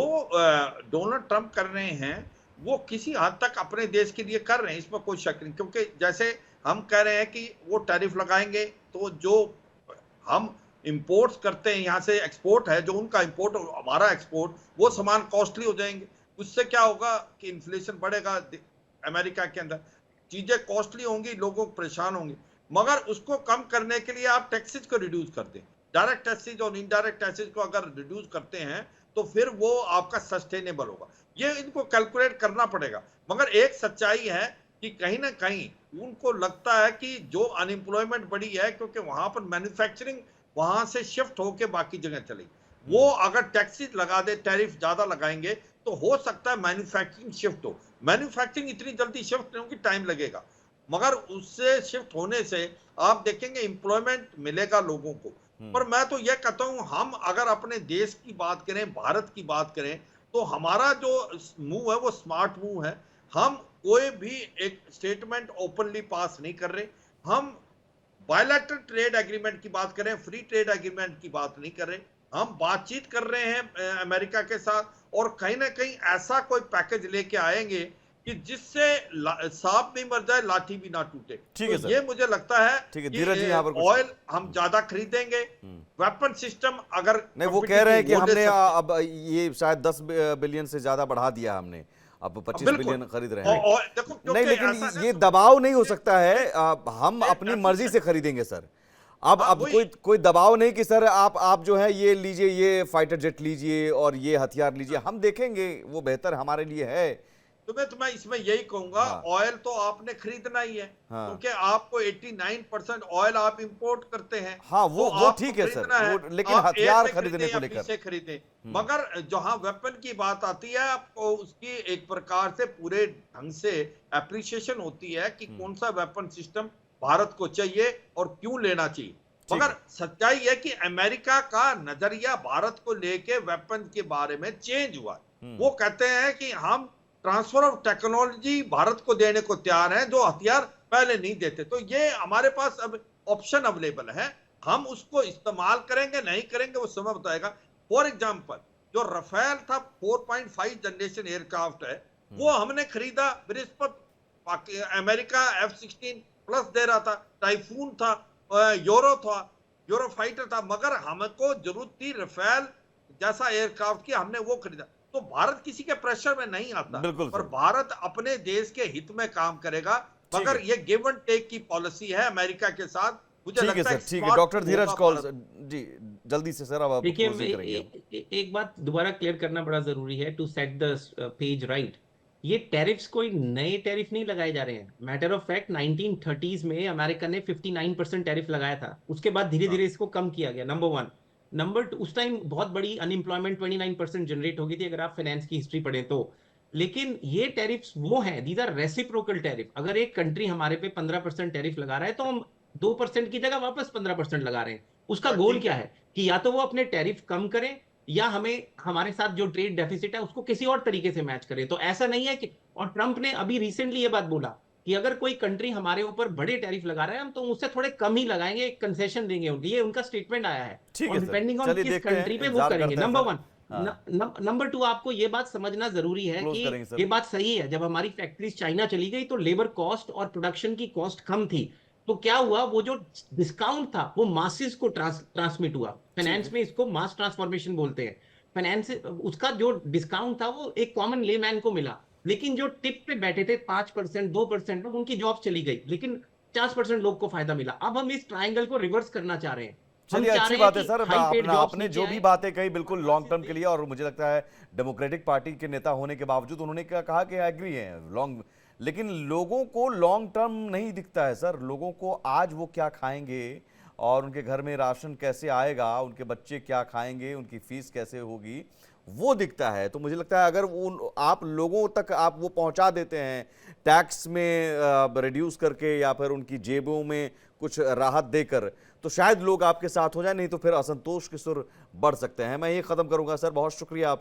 डोनाल्ड ट्रंप कर रहे हैं वो किसी हद तक अपने देश के लिए कर रहे हैं, इसमें कोई शक नहीं, क्योंकि जैसे हम कह रहे हैं कि वो टैरिफ लगाएंगे तो जो हम इंपोर्ट्स करते हैं यहाँ से, एक्सपोर्ट है जो उनका इंपोर्ट और हमारा एक्सपोर्ट, वो सामान कॉस्टली हो जाएंगे। उससे क्या होगा कि इन्फ्लेशन बढ़ेगा, अमेरिका के अंदर चीजें कॉस्टली होंगी, लोगों परेशान होंगे। मगर उसको कम करने के लिए आप टैक्सेस को रिड्यूस कर दें, डायरेक्ट टैक्सेस और इनडायरेक्ट टैक्सेस को अगर रिड्यूस करते हैं तो फिर वो आपका सस्टेनेबल होगा। ये इनको कैलकुलेट करना पड़ेगा। मगर एक सच्चाई है कि कहीं ना कहीं उनको लगता है कि जो अनएम्प्लॉयमेंट बढ़ी है, क्योंकि वहां पर मैन्युफैक्चरिंग वहां से शिफ्ट होकर बाकी जगह चलेगी, वो अगर टैक्सेस लगा दे, टैरिफ ज्यादा लगाएंगे, तो हो सकता है मैन्युफैक्चरिंग शिफ्ट हो। मैन्युफैक्चरिंग इतनी जल्दी शिफ्ट नहीं होगी, टाइम लगेगा, मगर उससे शिफ्ट होने से आप देखेंगे एम्प्लॉयमेंट मिलेगा लोगों को। पर मैं तो यह कहता हूं, हम अगर अपने देश की बात करें, भारत की बात करें, तो हमारा जो मूव है वो स्मार्ट मूव है। हम कोई भी एक स्टेटमेंट ओपनली पास नहीं कर रहे, हम बायलैटरल ट्रेड एग्रीमेंट की बात करें, फ्री ट्रेड एग्रीमेंट की बात नहीं कर रहे, हम बातचीत कर रहे हैं अमेरिका के साथ, और कहीं ना कहीं ऐसा कोई पैकेज लेके आएंगे कि जिससे सांप भी मर जाए, लाठी भी ना टूटे। ठीक है तो सर, ये मुझे लगता है ठीक है धीरज जी, यहाँ पर ऑयल हम ज्यादा खरीदेंगे, वेपन सिस्टम अगर नहीं, वो कह रहे हैं कि हमने अब ये शायद 10 बिलियन से ज्यादा बढ़ा दिया हमने, अब 25 बिलियन खरीद रहे हैं। देखो, नहीं, लेकिन ये दबाव नहीं हो सकता है, हम अपनी मर्जी से खरीदेंगे सर। अब कोई दबाव नहीं कि सर आप जो है ये लीजिए, ये फाइटर जेट लीजिए और ये हथियार लीजिए, हम देखेंगे वो बेहतर हमारे लिए है। तो मैं इसमें यही कहूंगा, ऑयल तो आपने खरीदना ही है, क्योंकि आपको 89% ऑयल आप इंपोर्ट करते हैं। हाँ, वो ठीक है सर, लेकिन हथियार खरीदने को लेकर खरीदें। मगर जहां वेपन की बात आती है, आपको उसकी एक प्रकार से पूरे ढंग से एप्रिसिएशन होती है कि कौन सा वेपन सिस्टम भारत को चाहिए और क्यों लेना चाहिए। मगर सच्चाई है कि अमेरिका का नजरिया भारत को लेके वेपन के बारे में चेंज हुआ। वो कहते हैं कि हम ट्रांसफर ऑफ टेक्नोलॉजी भारत को देने को तैयार हैं, जो हथियार पहले नहीं देते। तो ये हमारे पास अब ऑप्शन अवेलेबल है, हम उसको इस्तेमाल करेंगे नहीं करेंगे वो समय बताएगा। फॉर एग्जांपल, जो रफेल था 4.5 जनरेशन एयरक्राफ्ट है, वो हमने खरीदा, बृहस्पति अमेरिका F-16 प्लस दे रहा था, टाइफून था, यूरो फाइटर था, मगर हमको जरूरत थी रफेल जैसा एयरक्राफ्ट की, हमने वो खरीदा। तो भारत किसी के प्रेशर में नहीं आता, पर भारत अपने देश के हित में काम करेगा। मगर ये गिव एंड टेक की पॉलिसी है अमेरिका के साथ, मुझे लगता है। ठीक है डॉक्टर धीरज कौल जी, जल्दी से सर अब देखिए, एक बात दोबारा क्लियर करना बड़ा जरूरी है, to set the page right. ये टैरिफ्स कोई नए टैरिफ नहीं लगाए जा रहे हैं। मैटर ऑफ फैक्ट 1930s में अमेरिका ने 59% टैरिफ लगाया था, उसके बाद धीरे धीरे इसको कम किया गया, नंबर 1। नंबर टू, उस टाइम बहुत बड़ी अनएम्प्लॉयमेंट 29% जनरेट हो गई थी, अगर आप फाइनेंस की हिस्ट्री पढ़ें तो। लेकिन ये टैरिफ्स वो हैं, दीज आर रेसिप्रोकल टैरिफ। अगर एक कंट्री हमारे पे 15% टैरिफ लगा रहा है तो हम 2% की जगह वापस 15% लगा रहे हैं। उसका गोल क्या है कि या तो वो अपने टैरिफ कम करें या हमें हमारे साथ जो ट्रेड डेफिसिट है उसको किसी और तरीके से मैच करें। तो ऐसा नहीं है कि, और ट्रंप ने अभी रिसेंटली ये बात बोला कि अगर कोई कंट्री हमारे ऊपर बड़े टैरिफ लगा रहा है हम तो उससे थोड़े कम ही लगाएंगे, एक कंसेशन देंगे उनके, ये उनका स्टेटमेंट आया है। ठीक और है सर, डिपेंडिंग ऑन चलिए किस देखते हैं, कंट्री पे वो इंतजार करेंगे। करते हैं नंबर सर। वन। हाँ, नंबर टू, आपको ये बात समझना जरूरी है क्लोज कि करेंगे सर। ये बात सही है, जब हमारी फैक्ट्रीज चाइना चली गई तो लेबर कॉस्ट और प्रोडक्शन की कॉस्ट कम थी। तो क्या हुआ, वो जो डिस्काउंट था वो मासिस को ट्रांसमिट हुआ। ठीक फाइनेंस है। में इसको मास ट्रांसफॉर्मेशन बोलते हैं। फाइनेंस, उसका जो डिस्काउंट था वो एक कॉमन लेमैन को मिला। लेकिन जो टिप पे बैठे थे 5%, 2% लोग, उनकी जॉब चली गई, लेकिन 50% लोग को फायदा मिला। अब हम इस ट्रायंगल को रिवर्स करना चाह रहे हैं। हम चलिए, चाह अच्छी रहे हैं बात है कि सर। हाई पेड आपने जॉब्स आपने नीचे जो भी आए बातें कही और बिल्कुल वहां लॉन्ग से टर्म के लिए, और मुझे लगता है डेमोक्रेटिक पार्टी के नेता होने के बावजूद उन्होंने क्या कहा कि एग्री है लॉन्ग, लेकिन लोगों को लॉन्ग टर्म नहीं दिखता है सर। लोगों को आज वो क्या खाएंगे और उनके घर में राशन कैसे आएगा, उनके बच्चे क्या खाएंगे, उनकी फीस कैसे होगी, वो दिखता है। तो मुझे लगता है अगर वो आप लोगों तक आप वो पहुंचा देते हैं टैक्स में रिड्यूस करके या फिर उनकी जेबों में कुछ राहत देकर, तो शायद लोग आपके साथ हो जाए, नहीं तो फिर असंतोष के सुर बढ़ सकते हैं। मैं ये खत्म करूंगा सर, बहुत शुक्रिया आप